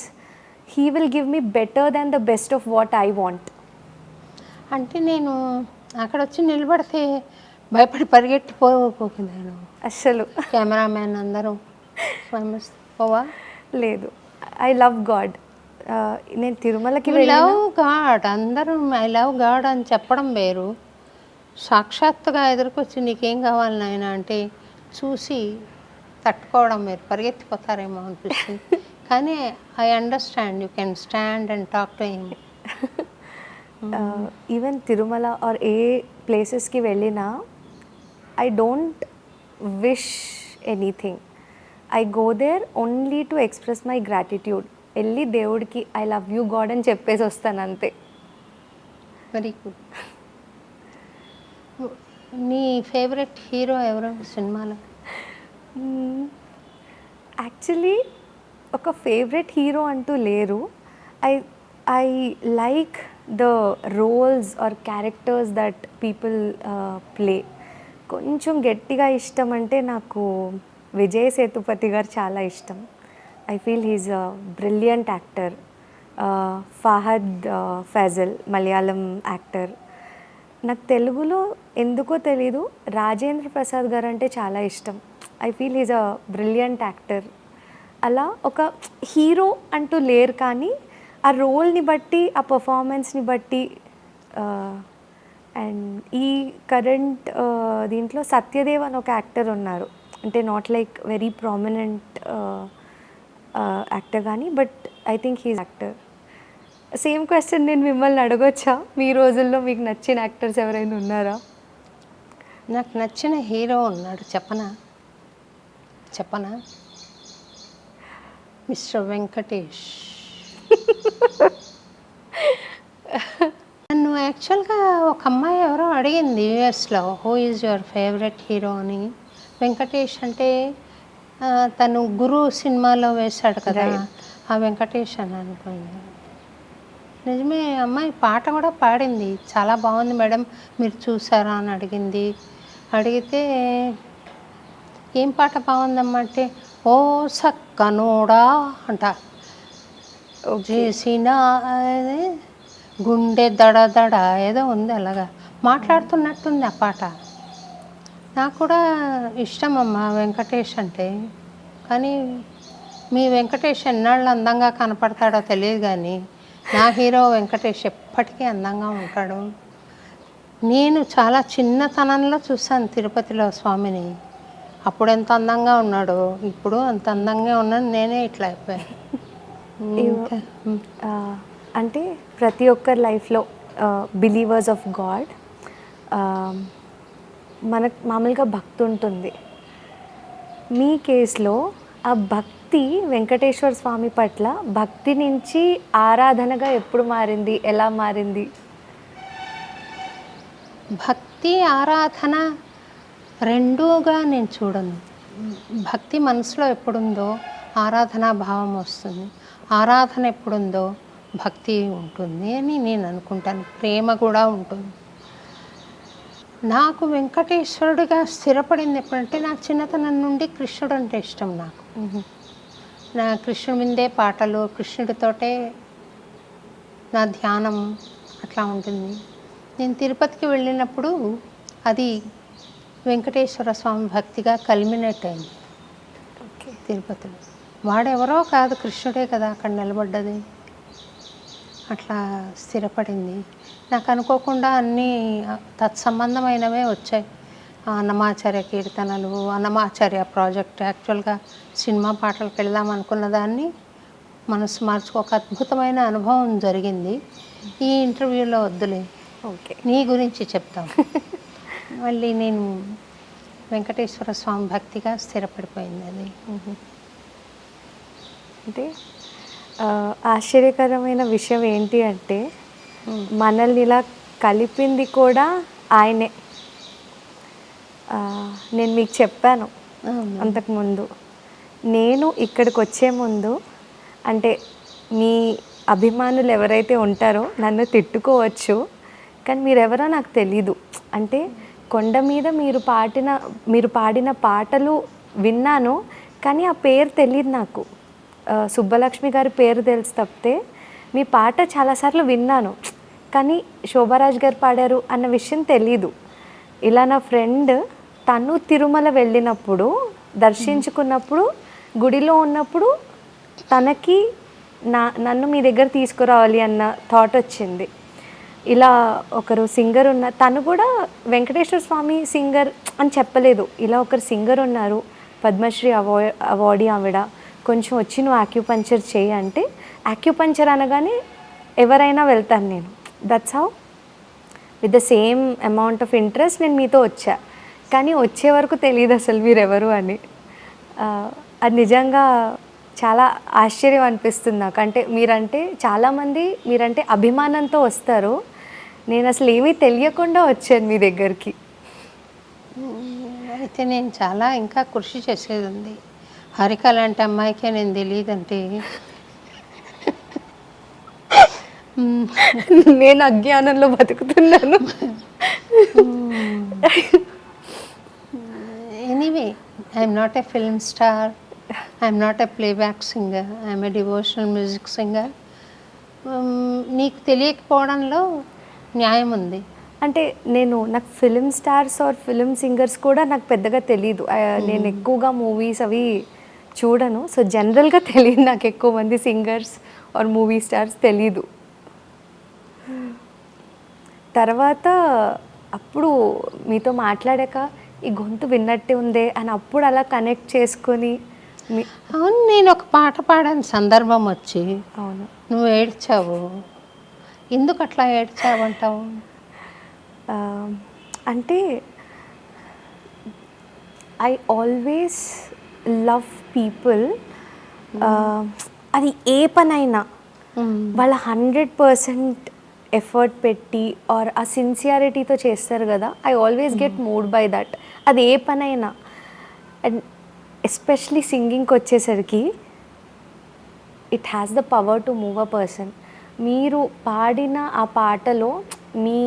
he will give me better than the best of what I want. అంటే నేను అక్కడ వచ్చి నిలబడితే భయపడి పరిగెట్టిపోతున్నాను అస్సలు. కెమెరామ్యాన్ అందరూ పోవా? లేదు, ఐ లవ్ గాడ్. నేను తిరుమలకి లవ్ గాడ్, అందరూ ఐ లవ్ గాడ్ అని చెప్పడం వేరు, సాక్షాత్తుగా ఎదురుకొచ్చి నీకేం కావాలి నాయన అంటే చూసి తట్టుకోవడం వేరు. పరిగెత్తిపోతారేమో అనిపిస్తుంది, కానీ I understand you can stand and talk to him. Even Tirumala or ఏ ప్లేసెస్కి వెళ్ళినా I don't wish anything. I go there only to express my gratitude. వెళ్ళి దేవుడికి ఐ లవ్ యూ గాడ్ అని చెప్పేసి వస్తాను అంతే. Very good. నీ ఫేవరెట్ హీరో ఎవరు సినిమాలో? యాక్చువల్లీ ఒక ఫేవరెట్ హీరో అంటూ లేరు. I like the roles or characters that people play. కొంచెం గట్టిగా ఇష్టం అంటే నాకు విజయ్ సేతుపతి గారు చాలా ఇష్టం. I feel he's a brilliant actor. Fahadh Faasil Malayalam actor. నాకు తెలుగులో ఎందుకో తెలీదు రాజేంద్ర ప్రసాద్ గారు అంటే చాలా ఇష్టం. I feel he's a brilliant actor. అలా ఒక హీరో అంటూ లేరు, కానీ ఆ రోల్ని బట్టి ఆ పర్ఫార్మెన్స్ని బట్టి. అండ్ ఈ కరెంట్ దీంట్లో సత్యదేవ్ అని ఒక యాక్టర్ ఉన్నారు, అంటే not like very prominent actor కానీ, but I think he's actor. Same question నేను మిమ్మల్ని అడగొచ్చా? మీ రోజుల్లో మీకు నచ్చిన యాక్టర్స్ ఎవరైనా ఉన్నారా? నాకు నచ్చిన హీరో ఉన్నాడు, చెప్పనా? మిస్టర్ వెంకటేష్. నన్ను యాక్చువల్గా ఒక అమ్మాయి ఎవరో అడిగింది యూఎస్లో, who is your favourite hero అని. వెంకటేష్ అంటే తను గురు సినిమాలో వేశాడు కదా, ఆ వెంకటేష్ అని అనుకుంది. నిజమే, అమ్మాయి పాట కూడా పాడింది, చాలా బాగుంది మేడం, మీరు చూసారా అని అడిగింది. అడిగితే ఏం పాట బాగుందమ్మా అంటే, ఓ సక్కనోడా అంట చేసిన గుండె దడ దడ ఏదో ఉంది, అలాగా మాట్లాడుతున్నట్టుంది ఆ పాట. నాకు కూడా ఇష్టం అమ్మా వెంకటేష్ అంటే. కానీ మీ వెంకటేష్ ఎన్నాళ్ళు అందంగా కనపడతాడో తెలియదు, కానీ నా హీరో వెంకటేష్ ఎప్పటికీ అందంగా ఉంటాడు. నేను చాలా చిన్నతనంలో చూశాను తిరుపతిలో స్వామిని. అప్పుడు ఎంత అందంగా ఉన్నాడో, ఇప్పుడు అంత అందంగా ఉన్నాను, నేనే ఇట్లా అయిపోయాను. అంటే ప్రతి ఒక్కరి లైఫ్లో బిలీవర్స్ ఆఫ్ గాడ్ మనకు మామూలుగా భక్తి ఉంటుంది. మీ కేసులో ఆ భక్తి వెంకటేశ్వర స్వామి పట్ల భక్తి నుంచి ఆరాధనగా ఎప్పుడు మారింది, ఎలా మారింది? భక్తి ఆరాధన రెండూగా నేను చూడను. భక్తి మనసులో ఎప్పుడుందో ఆరాధనా భావం వస్తుంది, ఆరాధన ఎప్పుడుందో భక్తి ఉంటుంది అని నేను అనుకుంటాను. ప్రేమ కూడా ఉంటుంది. నాకు వెంకటేశ్వరుడిగా స్థిరపడింది ఎప్పుడంటే, నాకు చిన్నతనం నుండి కృష్ణుడు అంటే ఇష్టం. నాకు నా కృష్ణుడి మీదే పాటలు, కృష్ణుడితోటే నా ధ్యానం అట్లా ఉంటుంది. నేను తిరుపతికి వెళ్ళినప్పుడు అది వెంకటేశ్వర స్వామి భక్తిగా కల్మినేట్ అయింది. తిరుపతిలో వాడెవరో కాదు, కృష్ణుడే కదా అక్కడ నిలబడ్డది. అట్లా స్థిరపడింది. నాకు అనుకోకుండా అన్నీ తత్సంబంధమైనవే వచ్చాయి. అన్నమాచార్య కీర్తనలు, అన్నమాచార్య ప్రాజెక్ట్. యాక్చువల్గా సినిమా పాటలకు వెళ్దాం అనుకున్న దాన్ని మనసు మార్చుకు ఒక అద్భుతమైన అనుభవం జరిగింది. ఈ ఇంటర్వ్యూలో వద్దులే, ఓకే, నీ గురించి చెప్తాం. మళ్ళీ నేను వెంకటేశ్వర స్వామి భక్తిగా స్థిరపడిపోయింది అది. అంటే ఆశ్చర్యకరమైన విషయం ఏంటి అంటే, మనల్ని ఇలా కలిపింది కూడా ఆయనే. నేను మీకు చెప్పాను అంతకుముందు, నేను ఇక్కడికి వచ్చే ముందు, అంటే మీ అభిమానులు ఎవరైతే ఉంటారో నన్ను తిట్టుకోవచ్చు, కానీ మీరెవరో నాకు తెలీదు. అంటే కొండ మీద మీరు పాడిన పాటలు విన్నాను, కానీ ఆ పేరు తెలియదు నాకు. సుబ్బలక్ష్మి గారి పేరు తెలుసు తప్పితే మీ పాట చాలాసార్లు విన్నాను, కానీ శోభారాజ్ గారు పాడారు అన్న విషయం తెలీదు. ఇలా నా ఫ్రెండ్ తను తిరుమల వెళ్ళినప్పుడు దర్శించుకున్నప్పుడు గుడిలో ఉన్నప్పుడు తనకి నన్ను మీ దగ్గర తీసుకురావాలి అన్న థాట్ వచ్చింది. ఇలా ఒకరు సింగర్ తను కూడా వెంకటేశ్వర స్వామి సింగర్ అని చెప్పలేదు. ఇలా ఒకరు సింగర్ ఉన్నారు, పద్మశ్రీ అవార్డీ ఆవిడ, కొంచెం వచ్చి నువ్వు యాక్యుపంచర్ చేయి అంటే, యాక్యుపంచర్ అనగానే ఎవరైనా వెళ్తాను నేను. That's how with the same amount of interest నేను మీతో వచ్చా. కానీ వచ్చే వరకు తెలియదు అసలు మీరెవరు అని. అది నిజంగా చాలా ఆశ్చర్యం అనిపిస్తుంది నాకు. అంటే చాలామంది మీరంటే అభిమానంతో వస్తారు, నేను అసలు ఏమీ తెలియకుండా వచ్చాను మీ దగ్గరికి. అయితే నేను చాలా ఇంకా కృషి చేసేది ఉంది. హరిక లాంటి అమ్మాయికే నేను తెలియదంటే నేను అజ్ఞానంలో బతుకుతున్నాను. Anyway, I'm not a film star, I'm not a playback singer, I'm a devotional music singer. నీకు తెలియకపోవడంలో న్యాయం ఉంది. అంటే నాకు film stars or film singers కూడా నాకు పెద్దగా తెలీదు. నేను ఎక్కువగా మూవీస్ అవి చూడను, సో జనరల్గా తెలియదు నాకు ఎక్కువ మంది సింగర్స్ ఆర్ మూవీ స్టార్స్ తెలీదు. తర్వాత అప్పుడు మీతో మాట్లాడాక ఈ గొంతు విన్నట్టే ఉందే అని అప్పుడు అలా కనెక్ట్ చేసుకొని అవును, నేను ఒక పాట పాడాను సందర్భం వచ్చి, అవును. నువ్వు ఏడ్చావు. ఎందుకు అట్లా ఏడ్చావంటావు? అంటే ఐ ఆల్వేస్ లవ్ పీపుల్. అది ఏ పనైనా వాళ్ళ 100% ఎఫర్ట్ పెట్టి ఆర్ ఆ సిన్సియారిటీతో చేస్తారు కదా, I always get mood by that. అది ఏ పనైనా. అండ్ ఎస్పెషలీ సింగింగ్కి వచ్చేసరికి it has the power to move a person. మీరు పాడిన ఆ పాటలో మీ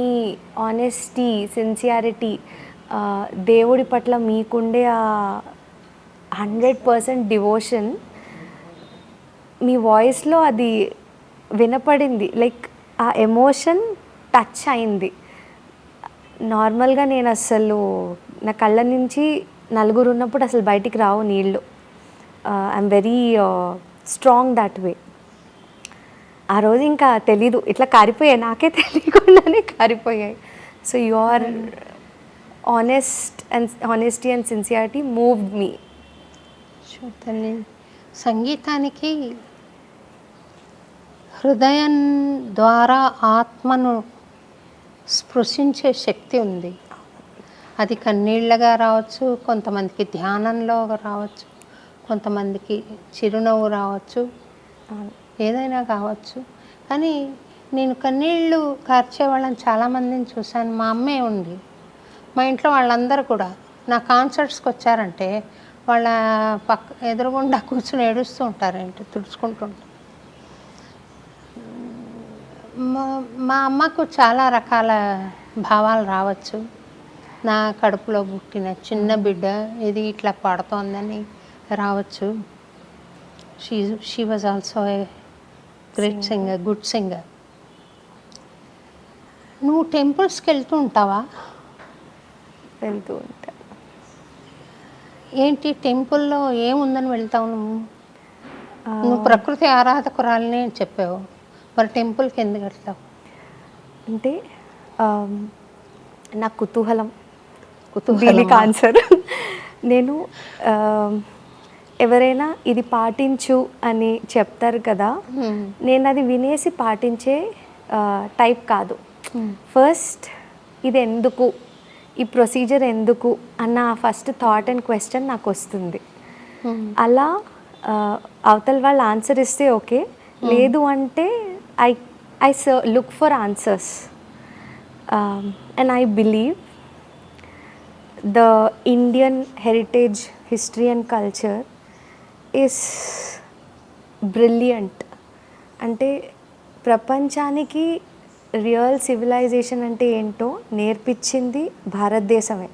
ఆనెస్టీ, సిన్సియారిటీ, దేవుడి పట్ల మీకుండే ఆ 100% డివోషన్ మీ వాయిస్లో అది వినపడింది. లైక్ ఆ ఎమోషన్ టచ్ అయింది. నార్మల్గా నేను అసలు నా కళ్ళ నుంచి నలుగురు ఉన్నప్పుడు అసలు బయటికి రావు నీళ్ళు. I'm very strong that way. ఆ రోజు ఇంకా తెలీదు, ఇట్లా కారిపోయాయి, నాకే తెలియకుండానే కారిపోయాయి. So your honesty and sincerity moved me. తల్లి, సంగీతానికి హృదయం ద్వారా ఆత్మను స్పృశించే శక్తి ఉంది. అది కన్నీళ్ళగా రావచ్చు, కొంతమందికి ధ్యానంలో రావచ్చు, కొంతమందికి చిరునవ్వు రావచ్చు, ఏదైనా కావచ్చు. కానీ నేను కన్నీళ్ళు కార్చే వాళ్ళని చాలామందిని చూశాను. మా అమ్మే ఉంది, మా ఇంట్లో వాళ్ళందరూ కూడా నా కాన్సర్ట్స్కి వచ్చారంటే వాళ్ళ ఎదురుగుండా కూర్చుని ఏడుస్తూ ఉంటారేంటి, తుడుచుకుంటుంటారు. మా అమ్మకు చాలా రకాల భావాలు రావచ్చు. నా కడుపులో పుట్టిన చిన్న బిడ్డ ఇది ఇట్లా పాడుతోందని రావచ్చు. She was also a great singer, good singer. నువ్వు టెంపుల్స్కి వెళ్తూ ఉంటావా? వెళ్తూ ఉంటా. ఏంటి టెంపుల్లో ఏముందని వెళ్తావు నువ్వు? నువ్వు ప్రకృతి ఆరాధకురాలని చెప్పావు, మరి టెంపుల్కి ఎందుకు వెళ్తావు? అంటే నా కుతూహలం దీనికి ఆన్సర్. నేను ఎవరైనా ఇది పాటించు అని చెప్తారు కదా, నేను అది వినేసి పాటించే టైప్ కాదు. ఫస్ట్ ఇది ఎందుకు, ఈ ప్రొసీజర్ ఎందుకు అన్న ఫస్ట్ థాట్ అండ్ క్వశ్చన్ నాకు వస్తుంది. అలా అవతల వాళ్ళు ఆన్సర్ ఇస్తే ఓకే, లేదు అంటే I look for answers, and I believe the Indian heritage, history and culture is brilliant. అంటే ప్రపంచానికి రియల్ సివిలైజేషన్ అంటే ఏంటో నేర్పించింది భారతదేశమే.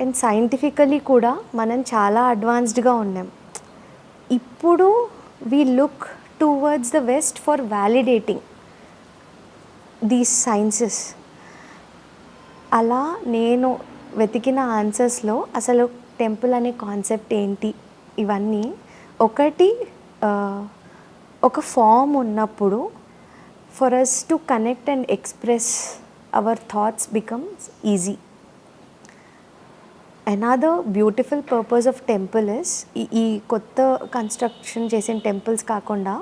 అండ్ సైంటిఫికలీ కూడా మనం చాలా అడ్వాన్స్డ్గా ఉన్నాం. ఇప్పుడు we look towards the west for validating these sciences. అలా నేను వెతికిన ఆన్సర్స్లో అసలు టెంపుల్ అనే కాన్సెప్ట్ ఏంటి, ఇవన్నీ ఒకటి ఒక ఫామ్ ఉన్నప్పుడు for us to connect and express our thoughts becomes easy. Another beautiful purpose of temple is ఈ కొత్త కన్స్ట్రక్షన్ చేసిన టెంపుల్స్ కాకుండా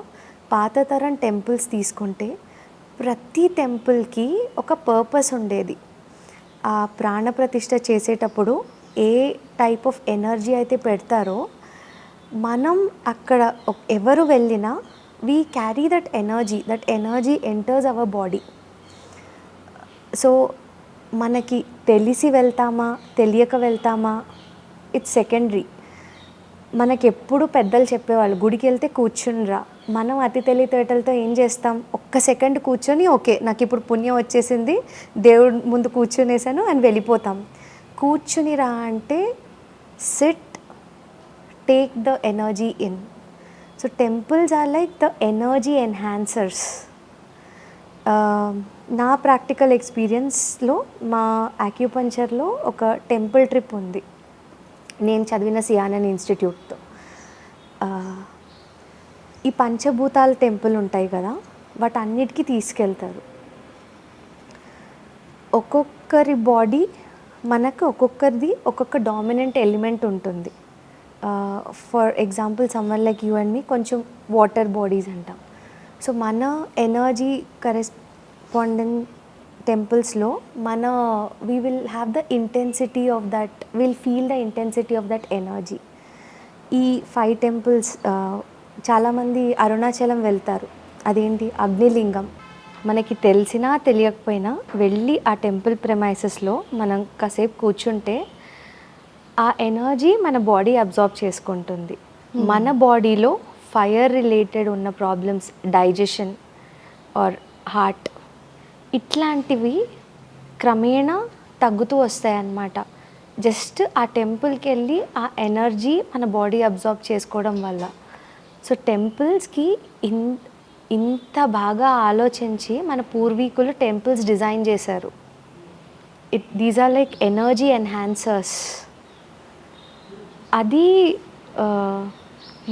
పాత తరం టెంపుల్స్ తీసుకుంటే ప్రతి టెంపుల్కి ఒక పర్పస్ ఉండేది. ఆ ప్రాణప్రతిష్ఠ చేసేటప్పుడు ఏ టైప్ ఆఫ్ ఎనర్జీ అయితే పెడతారో మనం అక్కడ ఎవరు వెళ్ళినా we carry that energy enters our body. So మనకి తెలిసి వెళ్తామా తెలియక వెళ్తామా ఇట్స్ సెకండరీ. మనకెప్పుడు పెద్దలు చెప్పేవాళ్ళు గుడికి వెళ్తే కూర్చునిరా. మనం అతి తెలివితేటలతో ఏం చేస్తాం, ఒక్క సెకండ్ కూర్చొని ఓకే నాకు ఇప్పుడు పుణ్యం వచ్చేసింది, దేవుడి ముందు కూర్చునేసాను అని వెళ్ళిపోతాం. కూర్చునిరా అంటే sit, take the energy in. So temples are like the energy enhancers. నా ప్రాక్టికల్ ఎక్స్పీరియన్స్లో మా యాక్యుపంచర్లో ఒక టెంపుల్ ట్రిప్ ఉంది నేను చదివిన సియానన్ ఇన్స్టిట్యూట్తో. ఈ పంచభూతాల టెంపుల్ ఉంటాయి కదా, వాటన్నిటికీ తీసుకెళ్తారు. ఒక్కొక్కరి బాడీ మనకు ఒక్కొక్కరిది ఒక్కొక్క డామినెంట్ ఎలిమెంట్ ఉంటుంది. For example summer like you and me కొంచెం వాటర్ బాడీస్ అంటాం. సో మన ఎనర్జీ కరెస్పాండింగ్ టెంపుల్స్లో we will have the intensity of that, will feel the intensity of that energy. ఈ 5 టెంపుల్స్ చాలామంది అరుణాచలం వెళ్తారు, అదేంటి అగ్నిలింగం. మనకి తెలిసినా తెలియకపోయినా వెళ్ళి ఆ టెంపుల్ ప్రెమైసెస్లో మనం కాసేపు కూర్చుంటే ఆ ఎనర్జీ మన బాడీ అబ్జార్బ్ చేసుకుంటుంది. మన బాడీలో ఫైర్ రిలేటెడ్ ఉన్న ప్రాబ్లమ్స్, డైజెషన్ ఆర్ హార్ట్, ఇట్లాంటివి క్రమేణా తగ్గుతూ వస్తాయి అన్నమాట. జస్ట్ ఆ టెంపుల్కి వెళ్ళి ఆ ఎనర్జీ మన బాడీ అబ్జార్బ్ చేసుకోవడం వల్ల. సో టెంపుల్స్కి ఇంత బాగా ఆలోచించి మన పూర్వీకులు టెంపుల్స్ డిజైన్ చేశారు. These are like energy enhancers. అది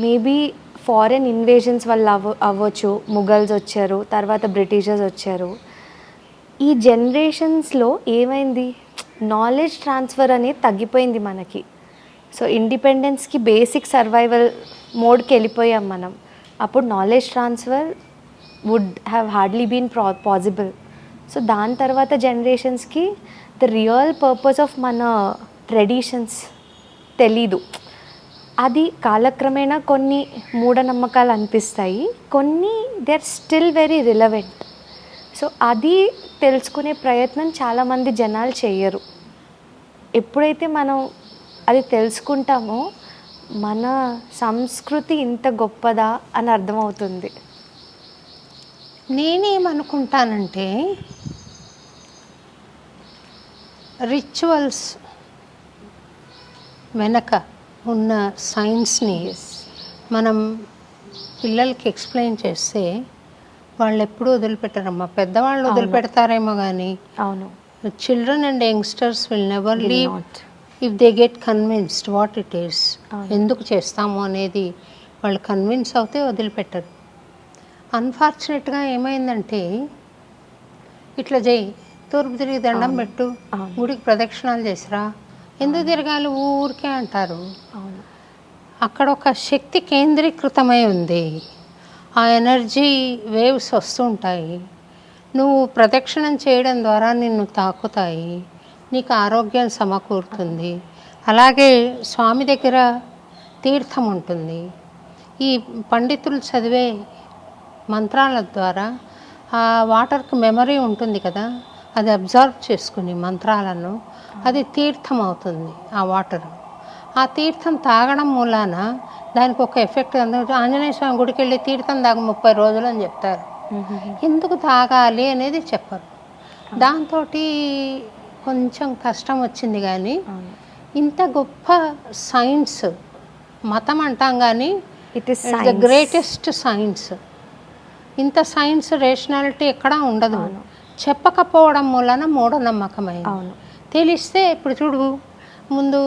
మేబీ ఫారెన్ ఇన్వేజన్స్ వల్ల అవ్వచ్చు. ముఘల్స్ వచ్చారు, తర్వాత బ్రిటిషర్స్ వచ్చారు. ఈ జనరేషన్స్లో ఏమైంది, నాలెడ్జ్ ట్రాన్స్ఫర్ అనేది తగ్గిపోయింది మనకి. సో ఇండిపెండెన్స్కి బేసిక్ సర్వైవల్ మోడ్కి వెళ్ళిపోయాం మనం. అప్పుడు knowledge transfer would have hardly been possible. So దాని తర్వాత జనరేషన్స్కి ద రియల్ పర్పస్ ఆఫ్ మన ట్రెడిషన్స్ తెలీదు. అది కాలక్రమేణా కొన్ని మూఢనమ్మకాలు అనిపిస్తాయి, కొన్ని they are still very relevant. So అది తెలుసుకునే ప్రయత్నం చాలామంది జనాలు చెయ్యరు. ఎప్పుడైతే మనం అది తెలుసుకుంటామో మన సంస్కృతి ఇంత గొప్పదా అని అర్థమవుతుంది. నేనేమనుకుంటానంటే రిచువల్స్ వెనక ఉన్న సైన్స్ని మనం పిల్లలకి ఎక్స్ప్లెయిన్ చేస్తే వాళ్ళు ఎప్పుడూ వదిలిపెట్టరమ్మా. పెద్దవాళ్ళు వదిలిపెడతారేమో కానీ అవును, children and youngsters will never leave if they get convinced what it is. ఎందుకు చేస్తాము అనేది వాళ్ళు కన్విన్స్ అవుతే వదిలిపెట్టరు. అన్ఫార్చునేట్గా ఏమైందంటే ఇట్లా చేయి, తూర్పు తిరిగి దండం పెట్టు, గుడికి ప్రదక్షిణాలు చేసిరా, ఎందుకు తిరగాలి ఊరికే అంటారు. అక్కడ ఒక శక్తి కేంద్రీకృతమై ఉంది. ఆ ఎనర్జీ వేవ్స్ వస్తుంటాయి. నువ్వు ప్రదక్షిణం చేయడం ద్వారా నిన్ను తాకుతాయి, నీకు ఆరోగ్యం సమకూరుతుంది. అలాగే స్వామి దగ్గర తీర్థం ఉంటుంది. ఈ పండితులు చదివే మంత్రాల ద్వారా ఆ వాటర్కి మెమరీ ఉంటుంది కదా, అది అబ్జర్వ్ చేసుకుని మంత్రాలను అది తీర్థం అవుతుంది. ఆ వాటర్, ఆ తీర్థం తాగడం మూలాన దానికి ఒక ఎఫెక్ట్. ఆంజనేయ స్వామి గుడికి వెళ్ళి తీర్థం తాగ 30 రోజులు అని చెప్తారు. ఎందుకు తాగాలి అనేది చెప్పరు. దాంతో కొంచెం కష్టం వచ్చింది. కానీ ఇంత గొప్ప సైన్స్, మతం అంటాం కానీ it is the greatest science. ఇంత సైన్స్ రేషనాలిటీ ఎక్కడా ఉండదు. చెప్పకపోవడం మూలన మూఢనమ్మకమైంది. తెలిస్తే ఇప్పుడు చూడు, ముందు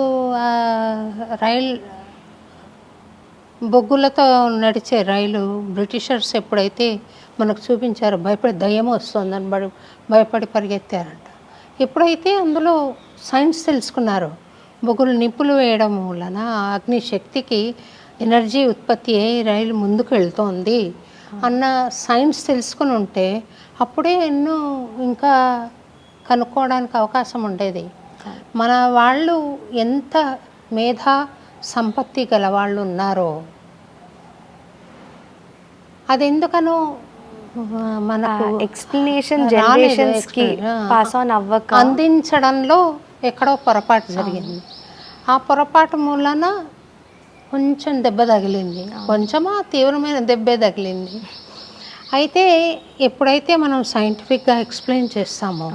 రైలు బొగ్గులతో నడిచే రైలు బ్రిటిషర్స్ ఎప్పుడైతే మనకు చూపించారో భయపడి దయ్యం వస్తుందని భయపడి పరిగెత్తారంట. ఎప్పుడైతే అందులో సైన్స్ తెలుసుకున్నారో, బొగ్గులు నిప్పులు వేయడం వలన అగ్ని శక్తికి ఎనర్జీ ఉత్పత్తి అయ్యి రైలు ముందుకు వెళ్తోంది అన్న సైన్స్ తెలుసుకుని ఉంటే అప్పుడే ఎన్నో ఇంకా కనుక్కోవడానికి అవకాశం ఉండేది. మన వాళ్ళు ఎంత మేధా సంపత్తి గల వాళ్ళు ఉన్నారో అది ఎందుకనో మనకు ఎక్స్ప్లెనేషన్ జనరేషన్స్కి పాస్ ఆన్ అవ్వక అందించడంలో ఎక్కడో పొరపాటు జరిగింది. ఆ పొరపాటు మూలన కొంచెం దెబ్బ తగిలింది. కొంచెమా తీవ్రమైన దెబ్బే తగిలింది. అయితే ఎప్పుడైతే మనం సైంటిఫిక్గా ఎక్స్ప్లెయిన్ చేస్తామో,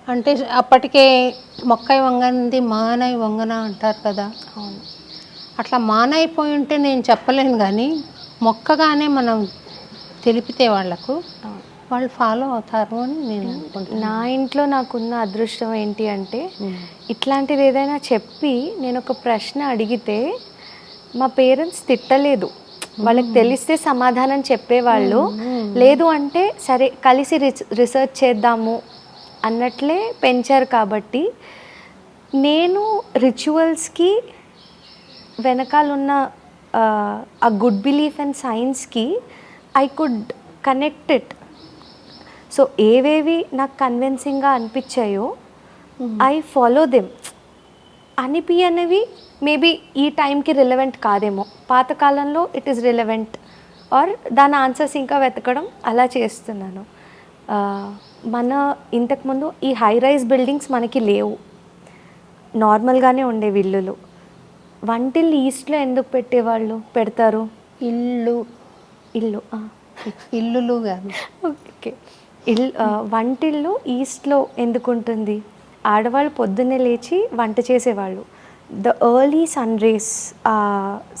అంటే అప్పటికే మొక్కై వంగనిది మానై వంగన అంటారు కదా, అట్లా మానైపోయి ఉంటే నేను చెప్పలేను. కానీ మొక్కగానే మనం తెలిపితే వాళ్ళు ఫాలో అవుతారు అని నేను అనుకుంటున్నాను. నా ఇంట్లో నాకున్న అదృష్టం ఏంటి అంటే, ఇట్లాంటిది ఏదైనా చెప్పి నేను ఒక ప్రశ్న అడిగితే మా పేరెంట్స్ తిట్టలేదు. వాళ్ళకి తెలిస్తే సమాధానం చెప్పేవాళ్ళు. లేదు అంటే సరే కలిసి రీసెర్చ్ చేద్దాము అన్నట్లే పెంచారు. కాబట్టి నేను రిచువల్స్కి వెనకాలన్న ఆ గుడ్ బిలీఫ్ అండ్ సైన్స్కి I could connect it. So ఏవేవి నాకు కన్విన్సింగ్గా అనిపించాయో ఐ ఫాలో దెమ్. అనిపియనివి మేబీ ఈ టైంకి రిలవెంట్ కాదేమో, పాతకాలంలో ఇట్ ఈస్ రిలవెంట్ ఆర్ దాని ఆన్సర్స్ ఇంకా వెతకడం అలా చేస్తున్నాను. మన ఇంతకుముందు ఈ హై రైజ్ బిల్డింగ్స్ మనకి లేవు, నార్మల్గానే ఉండేవి ఇల్లులు. వంటిల్లు ఈస్ట్లో ఎందుకు పెట్టేవాళ్ళు, పెడతారు? ఇల్లు ఇల్లు ఇల్లులు కాదు. ఓకే. వంటిల్లు ఈస్ట్లో ఎందుకు ఉంటుంది? ఆడవాళ్ళు పొద్దున్నే లేచి వంట చేసేవాళ్ళు. ద ఎర్లీ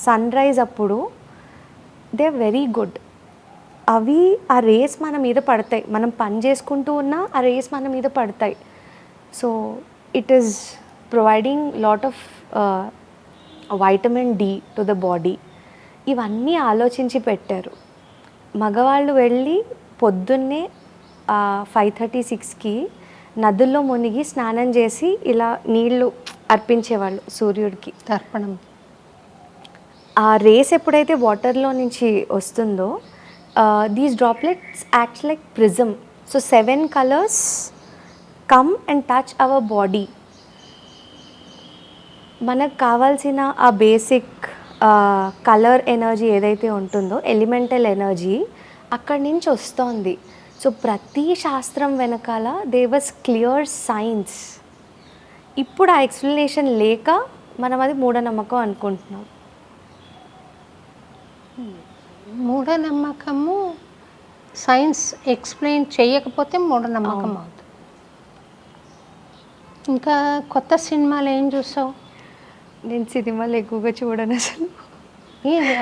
సన్ రైజ్ అప్పుడు దే వెరీ గుడ్. అవి ఆ రేస్ మన మీద పడతాయి, మనం పని చేసుకుంటూ ఉన్నా ఆ రేస్ మన మీద పడతాయి. So it is providing lot of vitamin D to the body. ఇవన్నీ ఆలోచించి పెట్టారు. మగవాళ్ళు వెళ్ళి పొద్దున్నే 5:30-6కి నదుల్లో మునిగి స్నానం చేసి ఇలా నీళ్లు అర్పించేవాళ్ళు సూర్యుడికి, తర్పణం. ఆ రేస్ ఎప్పుడైతే వాటర్లో నుంచి వస్తుందో these droplets acts like prism. So 7 colours come and touch our body. మనకు కావాల్సిన ఆ బేసిక్ కలర్ ఎనర్జీ ఏదైతే ఉంటుందో, ఎలిమెంటల్ ఎనర్జీ అక్కడి నుంచి వస్తోంది. సో ప్రతి శాస్త్రం వెనకాల దే వాస్ క్లియర్ సైన్స్. ఇప్పుడు ఆ ఎక్స్ప్లెనేషన్ లేక మనం అది మూఢనమ్మకం అనుకుంటున్నాం. మూఢనమ్మకము సైన్స్ ఎక్స్ప్లెయిన్ చేయకపోతే మూఢనమ్మకం అవుతుంది. ఇంకా కొత్త సినిమాలు ఏం చూసావు? నేను సినిమాలు ఎక్కువగా చూడను,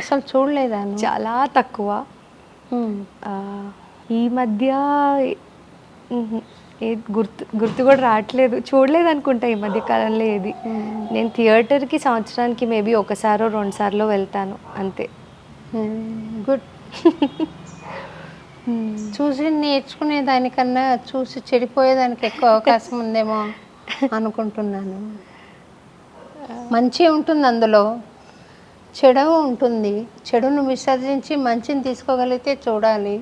అసలు చూడలేదా? చాలా తక్కువ. ఈ మధ్య గుర్తు కూడా రావట్లేదు, చూడలేదు అనుకుంటా ఈ మధ్య కాలంలో ఏది. నేను థియేటర్కి సంవత్సరానికి మేబీ 1-2 వెళ్తాను అంతే. గుడ్. చూసి నేర్చుకునే దానికన్నా చూసి చెడిపోయేదానికి ఎక్కువ అవకాశం ఉందేమో అనుకుంటున్నాను. మంచి ఉంటుంది అందులో, చెడు ఉంటుంది. చెడును విసర్జించి మంచిని తీసుకోగలిగితే చూడాలి.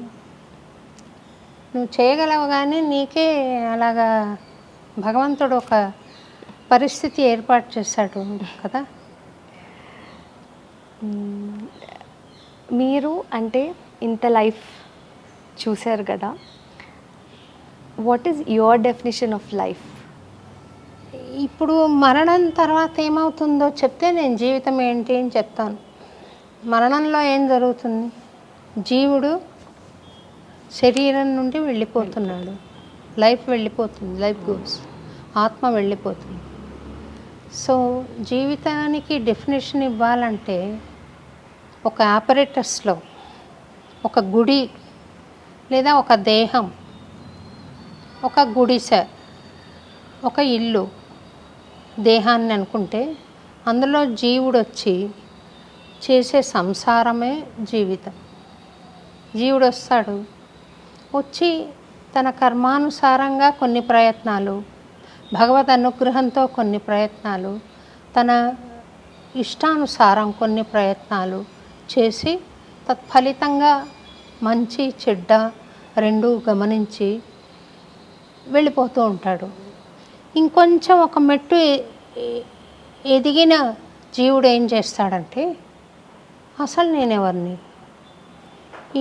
నువ్వు చేయగలవు, కానీ నీకే అలాగా భగవంతుడు ఒక పరిస్థితి ఏర్పాటు చేశాడు కదా. మీరు అంటే ఇంత లైఫ్ చూశారు కదా, what is your definition of life? ఇప్పుడు మరణం తర్వాత ఏమవుతుందో చెప్తే నేను జీవితం ఏంటి అని చెప్తాను. మరణంలో ఏం జరుగుతుంది? జీవుడు శరీరం నుండి వెళ్ళిపోతున్నాడు, లైఫ్ వెళ్ళిపోతుంది, లైఫ్ గోస్, ఆత్మ వెళ్ళిపోతుంది. సో జీవితానికి డెఫినేషన్ ఇవ్వాలంటే ఒక ఆపరేటర్స్లో ఒక గుడి లేదా ఒక దేహం, ఒక గుడిసె, ఒక ఇల్లు, దేహాన్ని అనుకుంటే అందులో జీవుడు వచ్చి చేసే సంసారమే జీవితం. జీవుడు వస్తాడు, వచ్చి తన కర్మానుసారంగా కొన్ని ప్రయత్నాలు, భగవద్ అనుగ్రహంతో కొన్ని ప్రయత్నాలు, తన ఇష్టానుసారం కొన్ని ప్రయత్నాలు చేసి తత్ఫలితంగా మంచి చెడ్డ రెండూ గమనించి వెళ్ళిపోతూ ఉంటాడు. ఇంకొంచెం ఒక మెట్టు ఎదిగిన జీవుడు ఏం చేస్తాడంటే, అసలు నేనెవరిని,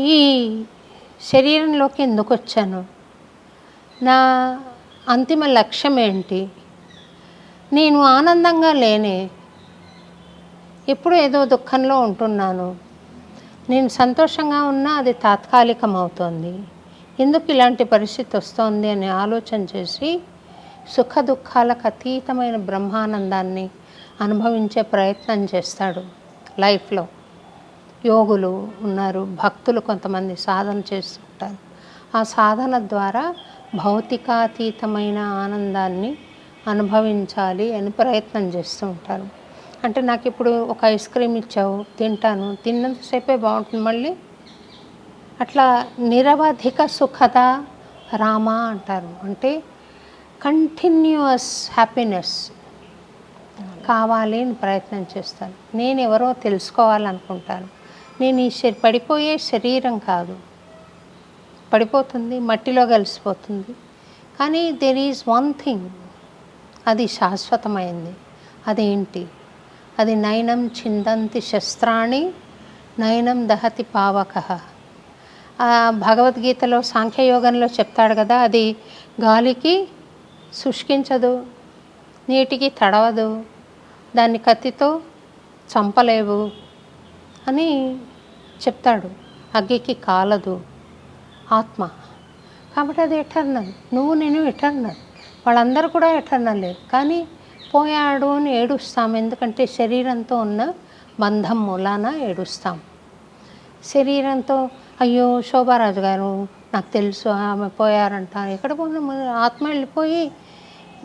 ఈ శరీరంలోకి ఎందుకు వచ్చాను, నా అంతిమ లక్ష్యం ఏంటి, నేను ఆనందంగా లేనే, ఎప్పుడు ఏదో దుఃఖంలో ఉంటున్నాను, నేను సంతోషంగా ఉన్నా అది తాత్కాలికం అవుతోంది, ఎందుకు ఇలాంటి పరిస్థితి వస్తోంది అని ఆలోచన చేసి సుఖ దుఃఖాలకు అతీతమైన బ్రహ్మానందాన్ని అనుభవించే ప్రయత్నం చేస్తాడు లైఫ్లో. యోగులు ఉన్నారు, భక్తులు కొంతమంది సాధన చేస్తుంటారు. ఆ సాధన ద్వారా భౌతికాతీతమైన ఆనందాన్ని అనుభవించాలి అని ప్రయత్నం చేస్తూ ఉంటారు. అంటే నాకు ఇప్పుడు ఒక ఐస్ క్రీమ్ ఇచ్చావు, తింటాను, తిన్నంతసేపే బాగుంటుంది, మళ్ళీ అట్లా నిరవధిక సుఖద రామ అంటారు. అంటే కంటిన్యూస్ హ్యాపీనెస్, కావాలి అని ప్రయత్నం చేస్తాను. నేను ఎవరో తెలుసుకోవాలనుకుంటాను. నేను ఈ పడిపోయే శరీరం కాదు, పడిపోతుంది, మట్టిలో కలిసిపోతుంది. కానీ దెర్ ఈజ్ వన్ థింగ్, అది శాశ్వతమైంది. అదేంటి? అది నయనం చిందంతి శస్త్రాణి నయనం దహతి పావకః. భగవద్గీతలో సాంఖ్యయోగంలో చెప్తాడు కదా, అది గాలికి శుష్కించదు, నీటికి తడవదు, దాన్ని కత్తితో చంపలేవు అని చెప్తాడు. అగ్గికి కాలదు ఆత్మ. కాబట్టి అది ఎటర్నల్. నువ్వు నేను ఎటర్నల్, వాళ్ళందరూ కూడా ఎటర్నలే. కానీ పోయాడు అని ఏడుస్తాం, ఎందుకంటే శరీరంతో ఉన్న బంధం మూలాన ఏడుస్తాం. శరీరంతో అయ్యో శోభారాజు గారు నాకు తెలుసు ఆమె పోయారంట, ఎక్కడ పోయినా ఆత్మ వెళ్ళిపోయి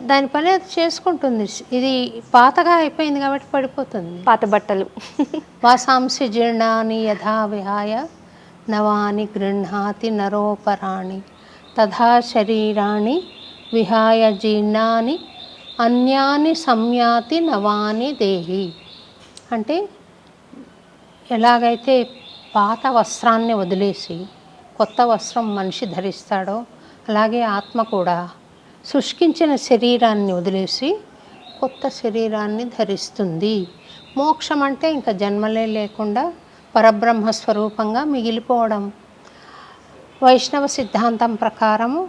దాని పని అది చేసుకుంటుంది. ఇది పాతగా అయిపోయింది కాబట్టి పడిపోతుంది. పాత బట్టలు. వాసాంసి జీర్ణాని యథా విహాయ నవాని గృహ్ణాతి నరోపరాణి తథా శరీరాణి విహాయ జీర్ణాని అన్యాని సంయాతి నవాని దేహి. అంటే ఎలాగైతే పాత వస్త్రాన్ని వదిలేసి కొత్త వస్త్రం మనిషి ధరిస్తాడో, అలాగే ఆత్మ కూడా శుష్కించిన శరీరాన్ని వదిలేసి కొత్త శరీరాన్ని ధరిస్తుంది. మోక్షం అంటే ఇంకా జన్మలే లేకుండా పరబ్రహ్మ స్వరూపంగా మిగిలిపోవడం. వైష్ణవ సిద్ధాంతం ప్రకారము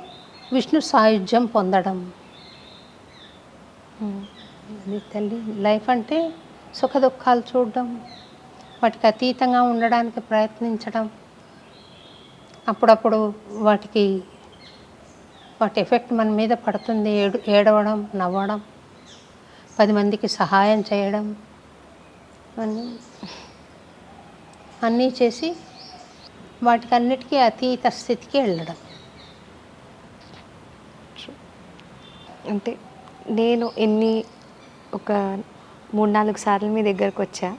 విష్ణు సాయుధ్యం పొందడం. అది తల్లి లైఫ్ అంటే సుఖ దుఃఖాలు చూడడం, వాటికి అతీతంగా ఉండడానికి ప్రయత్నించడం, అప్పుడప్పుడు వాటి ఎఫెక్ట్ మన మీద పడుతుంది. ఏడవడం, నవ్వడం, 10 మందికి సహాయం చేయడం, అన్నీ చేసి వాటికి అన్నిటికీ అతీత స్థితికి వెళ్ళడం. అంటే నేను ఒక 3-4 సార్లు మీ దగ్గరకు వచ్చా.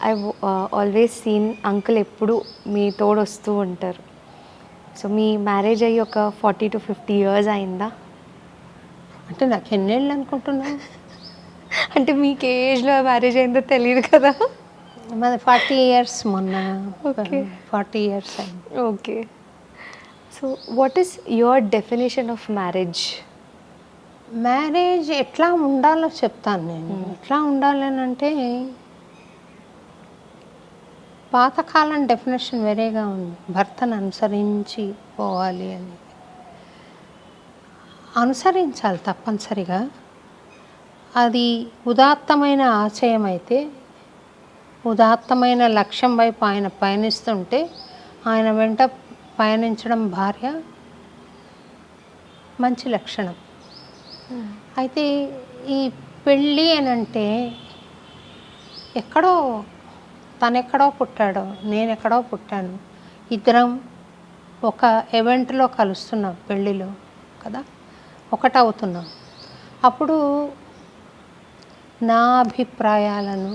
ఐ ఆల్వేస్ సీన్ అంకుల్ ఎప్పుడు మీ తోడు వస్తూ ఉంటారు. సో మీ మ్యారేజ్ అయ్యి ఒక 40 to 50 years అయిందా? అంటే నాకు ఎన్నేళ్ళు అనుకుంటున్నా? అంటే మీకు ఏ ఏజ్లో మ్యారేజ్ అయిందో తెలియదు కదా. మాది 40 years. మొన్న Okay. 40 years అయింది. Okay. So what is your definition of marriage? Marriage ఎట్లా ఉండాలో చెప్తాను నేను. ఎట్లా ఉండాలని అంటే, పాతకాలం డెఫినేషన్ వేరేగా ఉంది. భర్తను అనుసరించి పోవాలి అని. అనుసరించాలి తప్పనిసరిగా. అది ఉదాత్తమైన ఆశయం అయితే, ఉదాత్తమైన లక్ష్యం వైపు ఆయన పయనిస్తుంటే, ఆయన వెంట పయనించడం భార్య మంచి లక్షణం. అయితే ఈ పెళ్ళి అని అంటే ఎక్కడో తనెక్కడో పుట్టాడో నేనెక్కడో పుట్టాను, ఇద్దరం ఒక ఈవెంట్లో కలుస్తున్నాం, పెళ్ళిలో కదా, ఒకటవుతున్నాం. అప్పుడు నా అభిప్రాయాలను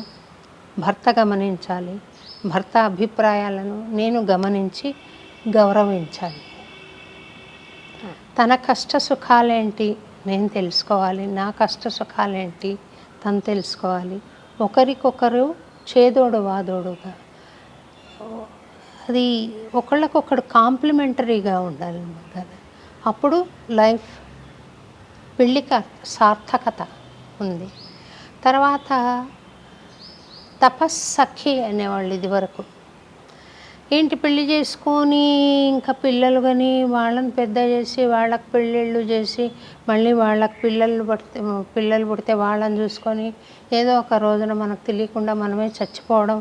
భర్త గమనించాలి, భర్త అభిప్రాయాలను నేను గమనించి గౌరవించాలి. తన కష్ట సుఖాలేంటి నేను తెలుసుకోవాలి, నా కష్ట సుఖాలేంటి తను తెలుసుకోవాలి. ఒకరికొకరు చేదోడు వాదోడుగా, అది ఒకళ్ళకొకడు కాంప్లిమెంటరీగా ఉండాలి కదా. అప్పుడు లైఫ్ పెళ్ళికి సార్థకత ఉంది. తర్వాత తపస్సఖి అనేవాళ్ళు ఇదివరకు. ఏంటి పెళ్ళి చేసుకొని ఇంకా పిల్లలు కానీ వాళ్ళని పెద్ద చేసి వాళ్ళకి పెళ్ళిళ్ళు చేసి మళ్ళీ వాళ్ళకి పిల్లలు పుడితే వాళ్ళని చూసుకొని ఏదో ఒక రోజున మనకు తెలియకుండా మనమే చచ్చిపోవడం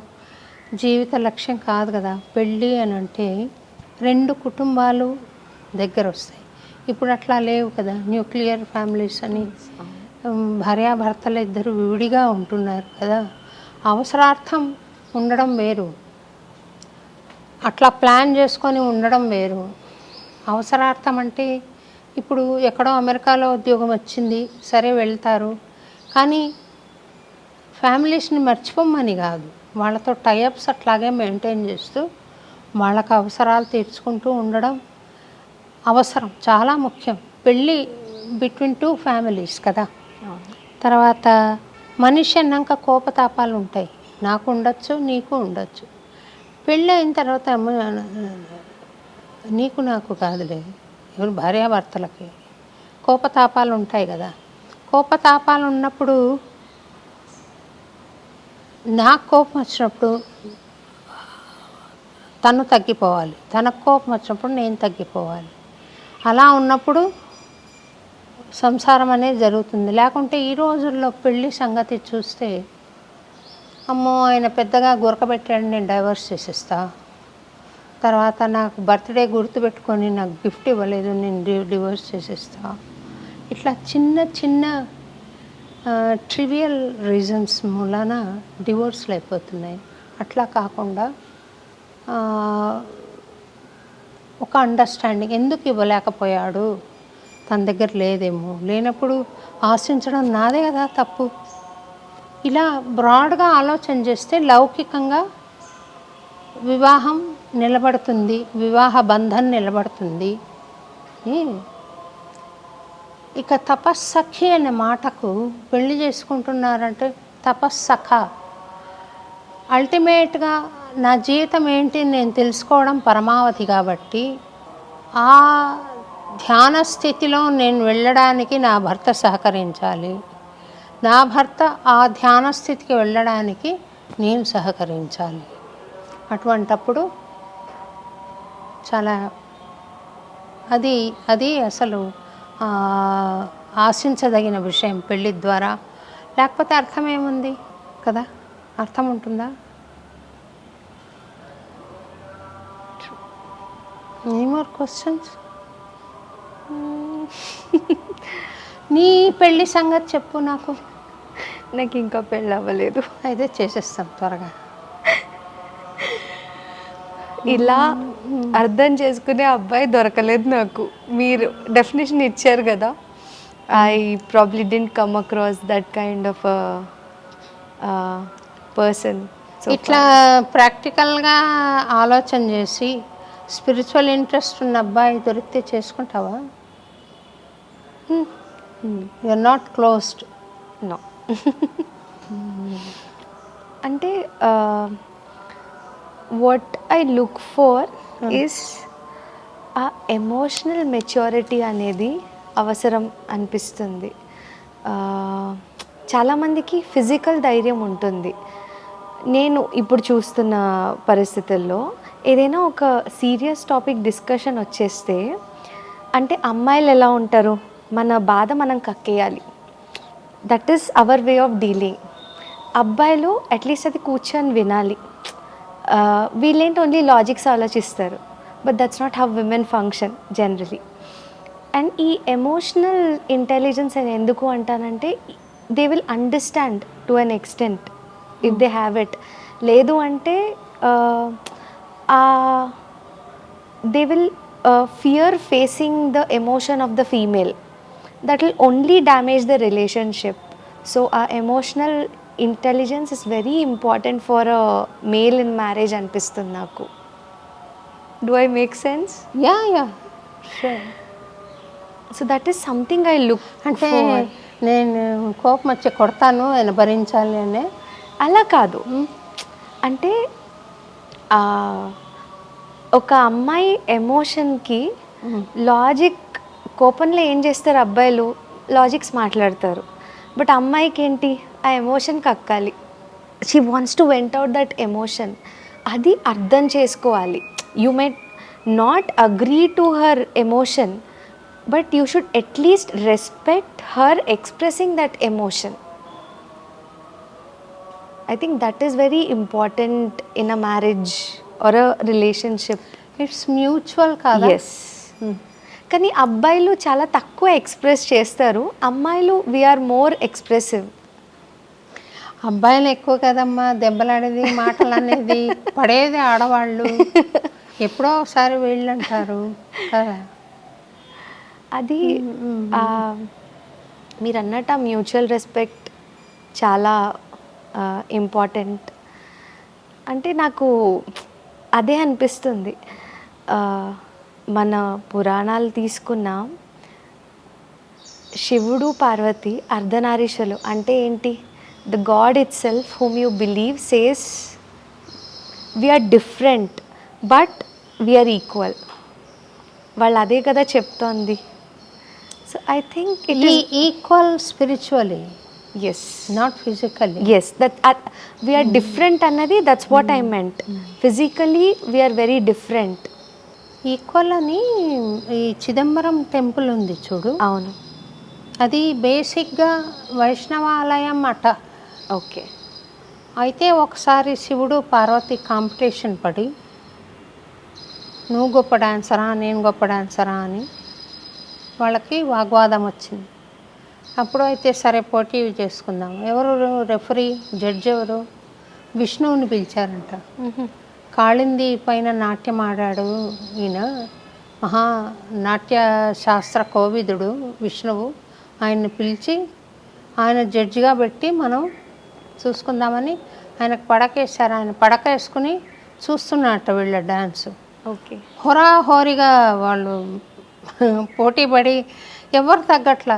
జీవిత లక్ష్యం కాదు కదా. పెళ్ళి అని అంటే 2 కుటుంబాలు దగ్గర వస్తాయి. ఇప్పుడు అట్లా లేవు కదా, న్యూక్లియర్ ఫ్యామిలీస్ అని. భార్యాభర్తలు ఇద్దరు విడిగా ఉంటున్నారు కదా. అవసరార్థం ఉండడం వేరు, అట్లా ప్లాన్ చేసుకొని ఉండడం వేరు. అవసరార్థం అంటే ఇప్పుడు ఎక్కడో అమెరికాలో ఉద్యోగం వచ్చింది, సరే వెళ్తారు, కానీ ఫ్యామిలీస్ని మర్చిపోమని కాదు, వాళ్ళతో టైఅప్స్ అట్లాగే మెయింటైన్ చేస్తూ వాళ్ళకు అవసరాలు తీర్చుకుంటూ ఉండడం అవసరం, చాలా ముఖ్యం. పెళ్ళి బిట్వీన్ 2 ఫ్యామిలీస్ కదా. తర్వాత మనిషి అన్నాక కోపతాపాలు ఉంటాయి. నాకు ఉండొచ్చు, నీకు ఉండొచ్చు. పెళ్ళి అయిన తర్వాత నీకు నాకు కాదులే, ఎవరు భార్యాభర్తలకి కోపతాపాలు ఉంటాయి కదా. కోపతాపాలు ఉన్నప్పుడు నాకు కోపం వచ్చినప్పుడు తను తగ్గిపోవాలి, తనకు కోపం వచ్చినప్పుడు నేను తగ్గిపోవాలి. అలా ఉన్నప్పుడు సంసారం అనేది జరుగుతుంది. లేకుంటే ఈ రోజుల్లో పెళ్ళి సంగతి చూస్తే, అమ్మో ఆయన పెద్దగా గురకబెట్టాడు, నేను డైవర్స్ చేసేస్తా, తర్వాత నాకు బర్త్డే గుర్తుపెట్టుకొని నాకు గిఫ్ట్ ఇవ్వలేదు, నేను డివోర్స్ చేసేస్తా, ఇట్లా చిన్న చిన్న ట్రివియల్ రీజన్స్ మూలాన డివోర్స్లు అయిపోతున్నాయి. అట్లా కాకుండా ఒక అండర్స్టాండింగ్, ఎందుకు ఇవ్వలేకపోయాడు, తన దగ్గర లేదేమో, లేనప్పుడు ఆశించడం నాదే కదా తప్పు. ఇలా బ్రాడ్గా ఆలోచన చేస్తే లౌకికంగా వివాహం నిలబడుతుంది, వివాహ బంధం నిలబడుతుంది. ఇక తపస్సఖి అనే మాటకు పెళ్లి చేసుకుంటున్నారంటే తపస్సఖ, అల్టిమేట్గా నా జీవితం ఏంటి నేను తెలుసుకోవడం పరమావధి కాబట్టి ఆ ధ్యాన స్థితిలో నేను వెళ్ళడానికి నా భర్త సహకరించాలి, నా భర్త ఆ ధ్యాన స్థితికి వెళ్ళడానికి నేను సహకరించాలి. అటువంటప్పుడు చాలా అది అసలు ఆశించదగిన విషయం పెళ్ళి ద్వారా. లేకపోతే అర్థం ఏముంది కదా, అర్థం ఉంటుందా? Any more questions? నీ పెళ్ళి సంగతి చెప్పు నాకు. నాకు ఇంకా పెళ్ళి అవ్వలేదు. అయితే చేసేస్తాం త్వరగా. ఇలా అర్థం చేసుకునే అబ్బాయి దొరకలేదు నాకు. మీరు డెఫినేషన్ ఇచ్చారు కదా, I probably didn't come across that kind of person. ఇట్లా ప్రాక్టికల్గా ఆలోచన చేసి స్పిరిచువల్ ఇంట్రెస్ట్ ఉన్న అబ్బాయి దొరికితే చేసుకుంటావా? You are not closed? No. అంటే what I look for is a emotional maturity అనేది అవసరం అనిపిస్తుంది. చాలామందికి ఫిజికల్ ధైర్యం ఉంటుంది. నేను ఇప్పుడు చూస్తున్న పరిస్థితుల్లో ఏదైనా ఒక సీరియస్ టాపిక్ డిస్కషన్ వచ్చేస్తే, అంటే అమ్మాయిలు ఎలా ఉంటారు, మన బాధ మనం కక్కేయాలి, that is our way of dealing. అబ్బాయిలు అట్లీస్ట్ అది కూర్చొని వినాలి. వీళ్ళేంటి ఓన్లీ లాజిక్స్ ఆలోచిస్తారు, but that's not how women function generally. And ఈ ఎమోషనల్ ఇంటెలిజెన్స్ అని ఎందుకు అంటానంటే, they will understand to an extent if they have it. లేదు అంటే they will fear facing the emotion of the female. That will only damage the relationship. So our emotional intelligence is very important for a male in marriage అనిపిస్తుంది నాకు. Do I make sense? Yeah, sure. So that is something I look అంటే for. నేను కోపం వచ్చి కొడతాను, ఆయన భరించాలి అనే అలా కాదు. అంటే ఒక అమ్మాయి ఎమోషన్కి లాజిక్, కోపంలో ఏం చేస్తారు అబ్బాయిలు, లాజిక్స్ మాట్లాడతారు. బట్ అమ్మాయికి ఏంటి, ఆ ఎమోషన్ కక్కాలి. She wants to vent out that emotion. అది అర్థం చేసుకోవాలి. You may not agree to her emotion, but you should at least respect her expressing that emotion. I think that is very important in a marriage or a relationship. It's mutual కదా. Yes. కానీ అబ్బాయిలు చాలా తక్కువ express చేస్తారు, అమ్మాయిలు we are more expressive. అబ్బాయిలు ఎక్కువ కదమ్మా దెబ్బలాడేది, మాటలు అనేది, పడేది ఆడవాళ్ళు. ఎప్పుడో ఒకసారి వీళ్ళు అంటారు కదా. అది మీరు అన్నట్టు ఆ మ్యూచువల్ రెస్పెక్ట్ చాలా ఇంపార్టెంట్. అంటే నాకు అదే అనిపిస్తుంది. మన పురాణాలు తీసుకున్న శివుడు పార్వతి అర్ధనారీశ్వరులు అంటే ఏంటి, the God itself whom you believe says we are different but we are equal. వాళ్ళు అదే కదా చెప్తోంది. So I think it is equal spiritually, yes not physically. Yes that we are different అన్నది that's what I meant. Physically we are very different. Equal అని ఈ Chidambaram temple ఉంది చూడు, అవును, అది బేసిక్గా వైష్ణవాలయం అట. ఓకే. అయితే ఒకసారి శివుడు పార్వతి కాంపిటీషన్ పడి, నువ్వు గొప్ప డాన్సరా నేను గొప్ప డాన్సరా అని వాళ్ళకి వాగ్వాదం వచ్చింది. అప్పుడు అయితే సరే పోటీ చేసుకుందాం. ఎవరు రెఫరీ, జడ్జి ఎవరు? విష్ణువుని పిలిచారంట. కాళింది పైన నాట్యం ఆడాడు ఈయన, మహా నాట్య శాస్త్ర కోవిదుడు విష్ణువు. ఆయన్ని పిలిచి ఆయన జడ్జిగా పెట్టి మనం చూసుకుందామని ఆయనకు పడకేశారు. ఆయన పడక వేసుకుని చూస్తున్నట్ట వీళ్ళ డ్యాన్స్. ఓకే. హోరాహోరీగా వాళ్ళు పోటీ పడి ఎవరు తగ్గట్లా,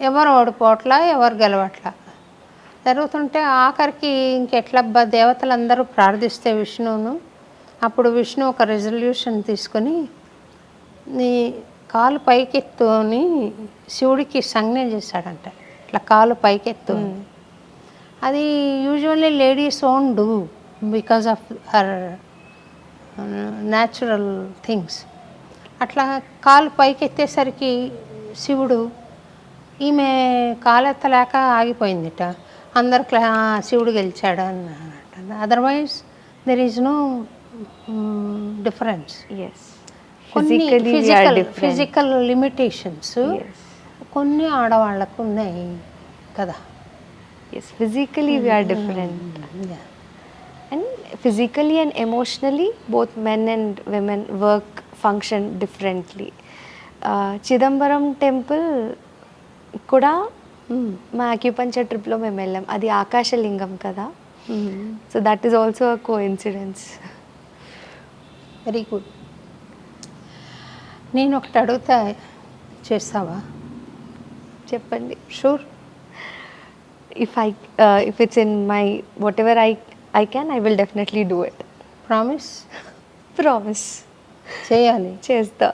ఎవరు ఓడిపోవట్లా, ఎవరు గెలవట్లా జరుగుతుంటే ఆఖరికి ఇంకెట్లబ్బా దేవతలందరూ ప్రార్థిస్తే విష్ణువును. అప్పుడు విష్ణు ఒక రెజల్యూషన్ తీసుకొని నీ కాలు పైకెత్తుని శివుడికి సంజ్ఞ చేశాడంట, ఇట్లా కాలు పైకెత్తు. అది usually ladies own do because of her natural things. అట్లా కాలు పైకెత్తేసరికి శివుడు ఈమె కాలెత్తలేక ఆగిపోయిందిట. అందరు శివుడు గెలిచాడు అన్నమాట. Otherwise there is no difference. Yes, కొన్ని ఫిజికల్ లిమిటేషన్స్ కొన్ని ఆడవాళ్ళకు ఉన్నాయి కదా. Yes, physically we are different. And physically and emotionally both men and women work function differently. Chidambaram temple కూడా మా అక్యుపంచర్ ట్రిప్లో మేము వెళ్ళాం. అది ఆకాశలింగం కదా. So that is also a coincidence. Very good. నేను ఒకటి అడుగుతా, చేస్తావా? చెప్పండి. Sure. If it's in my whatever I can, I will definitely do it. Promise? Promise. చేయాలి. చేస్తా.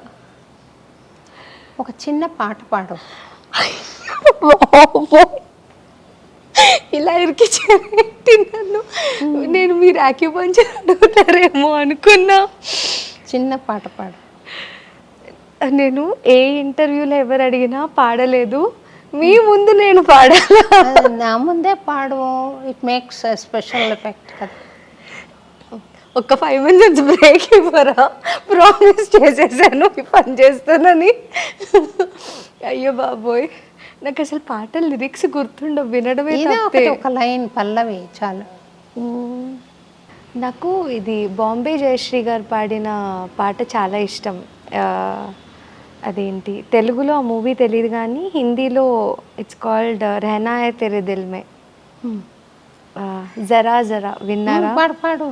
ఒక చిన్న పాట పాడు. ఇలా ఇరికిచ్చి నన్ను, నేను మీరు అక్యుపంచర్ అడుగుతారేమో అనుకున్నా. చిన్న పాట పాడు. నేను ఏ ఇంటర్వ్యూలో ఎవరు అడిగినా పాడలేదు, మీ ముందు నేను పాడాలా? నా ముందే పాడు. ఇట్ మేక్స్ స్పెషల్ ఎఫెక్ట్ కదా. ఒక 5 minutes బ్రేక్ ఇవ్వరా? ప్రామిస్ చేసేసాను ఈ పని చేస్తానని. అయ్యో బాబోయ్, నాకు అసలు పాట లిరిక్స్ గుర్తుండవు, వినడమే తప్పే. ఒక లైన్ పల్లవి చాలు. నాకు ఇది బాంబే జయశ్రీ గారు పాడిన పాట చాలా ఇష్టం. అదేంటి తెలుగులో ఆ మూవీ తెలియదు కానీ హిందీలో ఇట్స్ కాల్డ్ రెహనా హై తెరే దిల్ మే. జరా జరా విన్నారా? పాడు పాడు.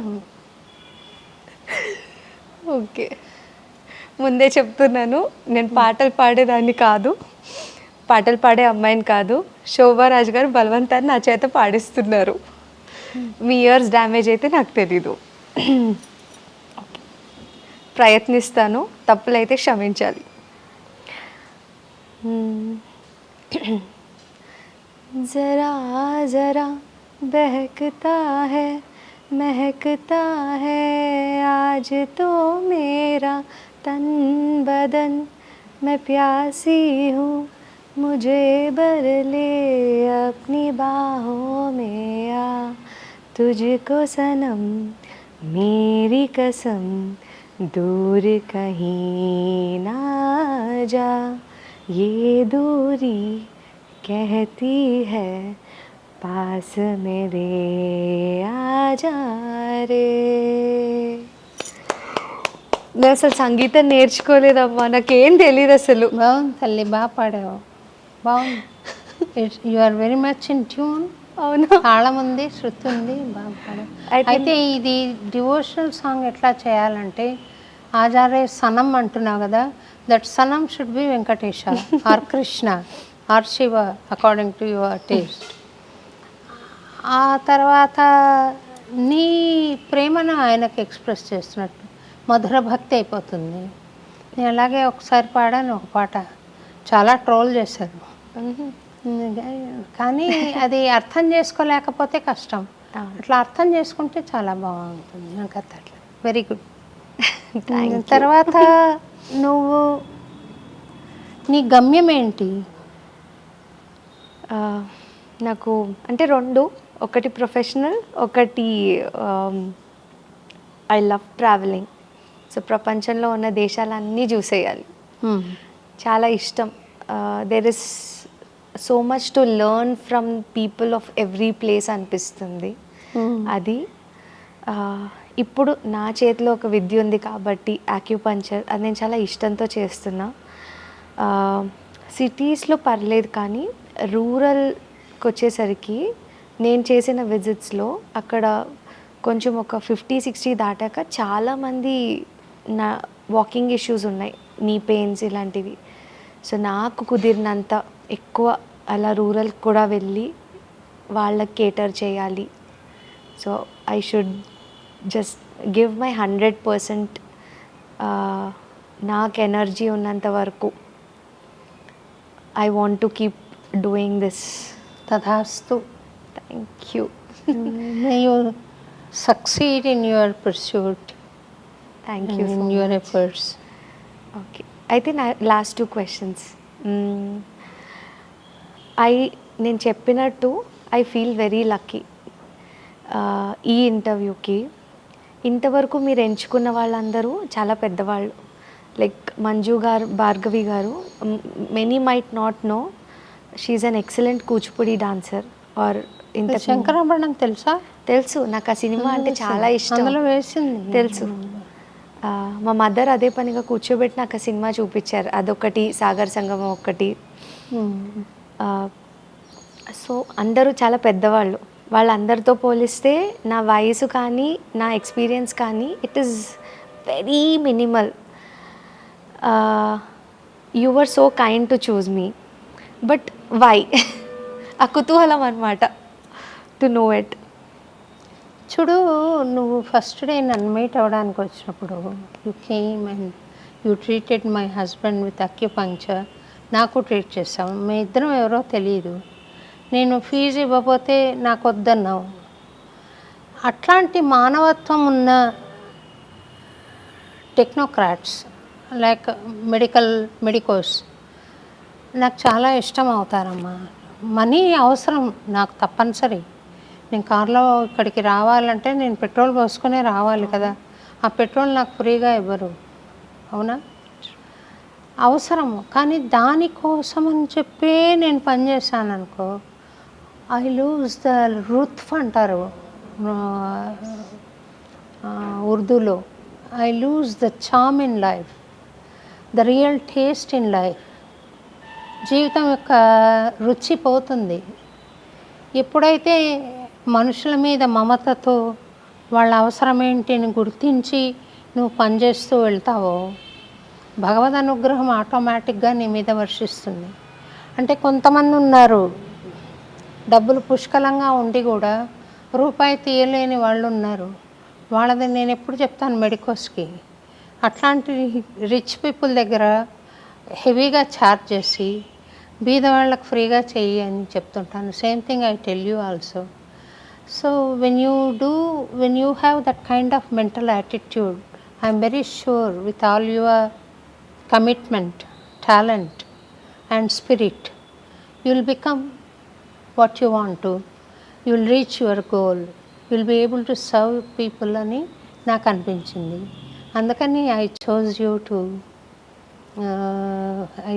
ఓకే, ముందే చెప్తున్నాను, నేను పాటలు పాడేదాన్ని కాదు, పాటలు పాడే అమ్మాయిని కాదు. శోభారాజ్ గారు బలవంతాన్ని నా చేత పాడిస్తున్నారు. మీ ఇయర్స్ డ్యామేజ్ అయితే నాకు తెలీదు. ప్రయత్నిస్తాను, తప్పులైతే క్షమించాలి. జరా జరా బహకతా హై महकता है आज तो मेरा तन बदन, मैं प्यासी हूँ मुझे भर ले अपनी बाहों में आ, तुझको सनम मेरी कसम दूर कहीं ना जा, ये दूरी कहती है पास मेरे आजा రే. నేను అసలు సంగీతం నేర్చుకోలేదమ్మా, నాకేం తెలియదు అసలు. బాగుంది తల్లి, బాగా పాడావు, బాగుంది. You are very much in tune. అవును, తాళం ఉంది, శృతి ఉంది, బాగా పాడావు. అయితే ఇది డివోషనల్ సాంగ్ ఎట్లా చేయాలంటే, ఆజారే సనం అంటున్నావు కదా, దట్ సనం should be Venkatesha or Krishna or Shiva according to your taste. ఆ తర్వాత నీ ప్రేమను ఆయనకు ఎక్స్ప్రెస్ చేస్తున్నట్టు మధుర భక్తి అయిపోతుంది. నేను అలాగే ఒకసారి పాడాను ఒక పాట, చాలా ట్రోల్ చేశారు. కానీ అది అర్థం చేసుకోలేకపోతే కష్టం. అట్లా అర్థం చేసుకుంటే చాలా బాగుంటుంది. నాకు అట్లా వెరీ గుడ్. తర్వాత నువ్వు నీ గమ్యం ఏంటి? నాకు అంటే రెండు, ఒకటి ప్రొఫెషనల్, ఒకటి ఐ లవ్ ట్రావెలింగ్. సో ప్రపంచంలో ఉన్న దేశాలన్నీ చూసేయాలి, చాలా ఇష్టం. There is so much to learn from people of every place అనిపిస్తుంది. అది ఇప్పుడు నా చేతిలో ఒక విద్య ఉంది కాబట్టి యాక్యుపంచర్ అది నేను చాలా ఇష్టంతో చేస్తున్నా. సిటీస్లో పర్లేదు, కానీ రూరల్కి వచ్చేసరికి నేను చేసిన విజిట్స్లో అక్కడ కొంచెం ఒక 50-60 దాటాక చాలామంది నా వాకింగ్ ఇష్యూస్ ఉన్నాయి, నీ పెయిన్స్ ఇలాంటివి. సో నాకు కుదిరినంత ఎక్కువ అలా రూరల్ కూడా వెళ్ళి వాళ్ళకి కేటర్ చేయాలి. So I should just give my 100%. నాకు ఎనర్జీ ఉన్నంత వరకు I want to keep doing this. తథాస్తు. Thank you. May you succeed in your pursuit. Thank you in your efforts. Okay, అయితే నా లాస్ట్ 2 questions. నేను చెప్పినట్టు ఐ ఫీల్ వెరీ లక్కీ. ఈ ఇంటర్వ్యూకి ఇంతవరకు మీరు ఎంచుకున్న వాళ్ళందరూ చాలా పెద్దవాళ్ళు. లైక్ మంజు గారు, భార్గవి గారు, many might not know she an excellent Kuchipudi dancer. ఆర్ ఇంత శంకరాభరణం తెలుసా? తెలుసు, నాకు ఆ సినిమా అంటే చాలా ఇష్టం. అందులో వేసింది తెలుసు. మా మదర్ అదే పనిగా కూర్చోబెట్టి నాకు ఆ సినిమా చూపించారు. అదొకటి, సాగర్ సంగమం ఒకటి. సో అందరూ చాలా పెద్దవాళ్ళు. వాళ్ళందరితో పోలిస్తే నా వయసు కానీ నా ఎక్స్పీరియన్స్ కానీ it is very minimal. You were so kind to choose me, but why? ఆ కుతూహలం అనమాట, టు నో ఇట్. చూడు, నువ్వు ఫస్ట్ డే నన్ను మీట్ అవ్వడానికి వచ్చినప్పుడు you came and you treated my husband with acupuncture. నాకు ట్రీట్ చేసావు. మీ ఇద్దరం ఎవరో తెలియదు. నేను ఫీజు ఇవ్వకపోతే నాకు వద్దన్నావు. అట్లాంటి మానవత్వం ఉన్న టెక్నోక్రాట్స్ లైక్ మెడికోస్ నాకు చాలా ఇష్టం అవుతారమ్మా. మనీ అవసరం నాకు తప్పనిసరి. నేను కార్లో ఇక్కడికి రావాలంటే నేను పెట్రోల్ పోసుకునే రావాలి కదా. ఆ పెట్రోల్ నాకు ఫ్రీగా ఇవ్వరు, అవునా? అవసరము. కానీ దానికోసం అని చెప్పే నేను పనిచేశాను అనుకో, ఐ లూజ్ ద రుత్ఫ్ అంటారు ఉర్దూలో. I lose the charm in life, the real taste in life. జీవితం యొక్క రుచి పోతుంది. ఎప్పుడైతే మనుషుల మీద మమతతో వాళ్ళ అవసరం ఏంటిని గుర్తించి నువ్వు పనిచేస్తూ వెళ్తావో, భగవద్ అనుగ్రహం ఆటోమేటిక్గా నీ మీద వర్షిస్తుంది. అంటే కొంతమంది ఉన్నారు, డబ్బులు పుష్కలంగా ఉండి కూడా రూపాయి తీయలేని వాళ్ళు ఉన్నారు. వాళ్ళది నేను ఎప్పుడు చెప్తాను మెడికోస్కి, అట్లాంటి రిచ్ పీపుల్ దగ్గర హెవీగా ఛార్జ్ చేసి బీద వాళ్ళకి ఫ్రీగా చెయ్యి అని చెప్తుంటాను. Same thing I tell you also. So when you have that kind of mental attitude, I am very sure with all your commitment, talent and spirit, you will become what you want to. You will reach your goal. You will be able to serve people అని నాకు అనిపించింది. అందుకని I chose you to.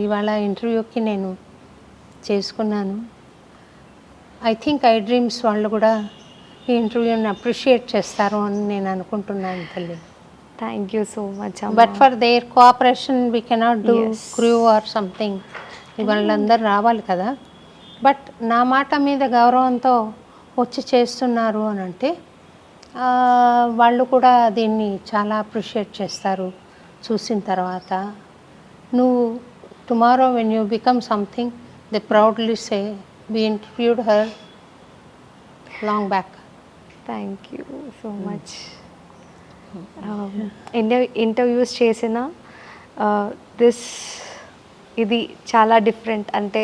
ఇవాళ ఇంటర్వ్యూకి నేను చేసుకున్నాను. I think I dreams వాళ్ళు కూడా ఈ ఇంటర్వ్యూని అప్రిషియేట్ చేస్తారు అని నేను అనుకుంటున్నాను తల్లి. Thank you so much. But for their cooperation we cannot do crew or something. వాళ్ళందరూ రావాలి కదా. బట్ నా మాట మీద గౌరవంతో వచ్చి చేస్తున్నారు అని అంటే వాళ్ళు కూడా దీన్ని చాలా అప్రిషియేట్ చేస్తారు చూసిన తర్వాత. నువ్వు tomorrow when you become something, they proudly say we interviewed her long back. Thank you so much. Interviews చేసిన ఇది చాలా డిఫరెంట్. అంటే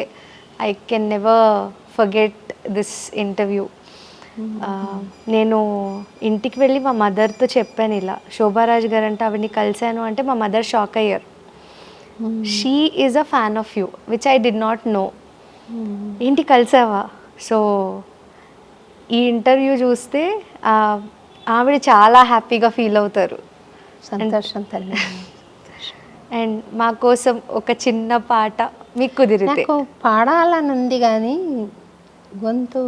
I can never forget this interview. నేను ఇంటికి వెళ్ళి మా మదర్తో చెప్పాను, ఇలా శోభారాజ్ గారు అంటే ఆవిడని కలిశాను అంటే మా మదర్ షాక్ అయ్యారు. She is a fan of you which I did not know. ఏంటి కలిసావా? సో ఈ ఇంటర్వ్యూ చూస్తే ఆవిడ చాలా హ్యాపీగా ఫీల్ అవుతారు. సంతోషం తల్లి. అండ్ మా కోసం ఒక చిన్న పాట మీకు కుదిరితే. నాకు పాడాలని ఉంది కానీ గొంతు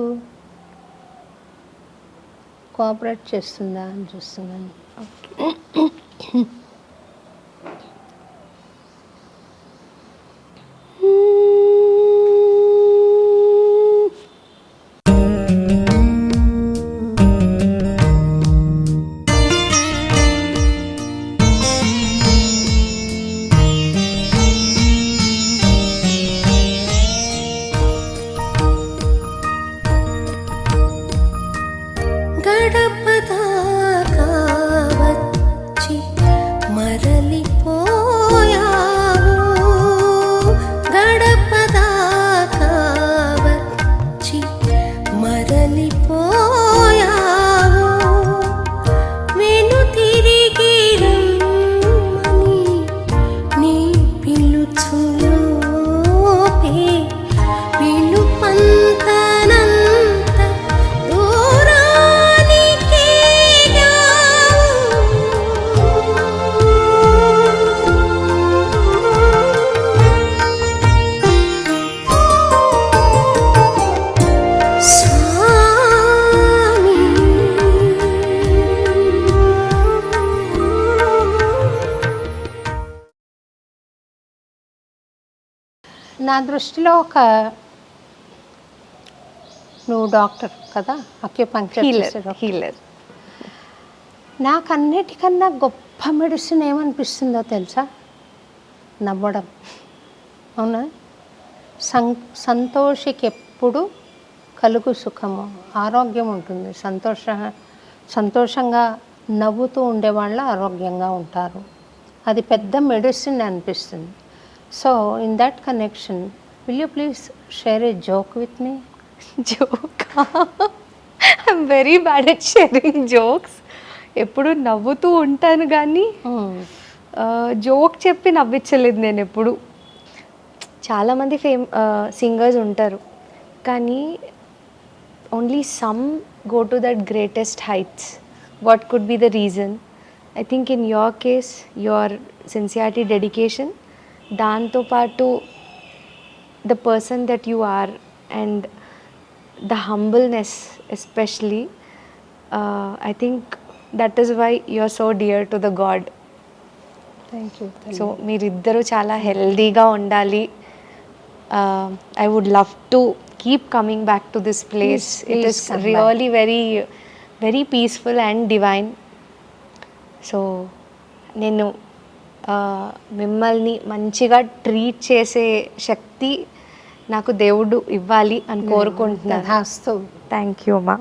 కోఆపరేట్ చేస్తుందా అని చూస్తున్నాను. గడపదాకా వచ్చి మరలిపోయావు, గడపదాకా వచ్చి మరలిపోయావు, వెను తిరిగి రమ్మని నీ పిలుచులోపే పిలుపంతనంత నా దృష్టిలో నువ్వు డాక్టర్ కదా, అక్యుపంక్చర్ హీలర్. నాకు అన్నిటికన్నా గొప్ప మెడిసిన్ ఏమనిపిస్తుందో తెలుసా? నవ్వడం. అవునా? సంతోషికి ఎప్పుడు కలుగు సుఖము, ఆరోగ్యం ఉంటుంది. సంతోషంగా నవ్వుతూ ఉండేవాళ్ళు ఆరోగ్యంగా ఉంటారు. అది పెద్ద మెడిసిన్ అనిపిస్తుంది. So in that connection will you please share A joke with me? Joke? I'm very bad at sharing jokes. ఎప్పుడు నవ్వుతూ ఉంటాను కానీ జోక్ చెప్పి నవ్వించలేదు నేను ఎప్పుడు. చాలామంది సింగర్స్ ఉంటారు కానీ only some go to that greatest heights. What could be the reason? I think in your case your sincerity, dedication, దాంతోపాటు the person that you are and the humbleness especially. I think that is why you are so dear to the god. Thank you. So మీరిద్దరూ చాలా హెల్దీగా ఉండాలి. I would love to keep coming back to this place. It is really very very peaceful and divine. So నేను మిమ్మల్ని మంచిగా treat చేసే శక్తి నాకు దేవుడు ఇవ్వాలి అని కోరుకుంటున్నాను. తథాస్తు. థ్యాంక్ యూ అమ్మా.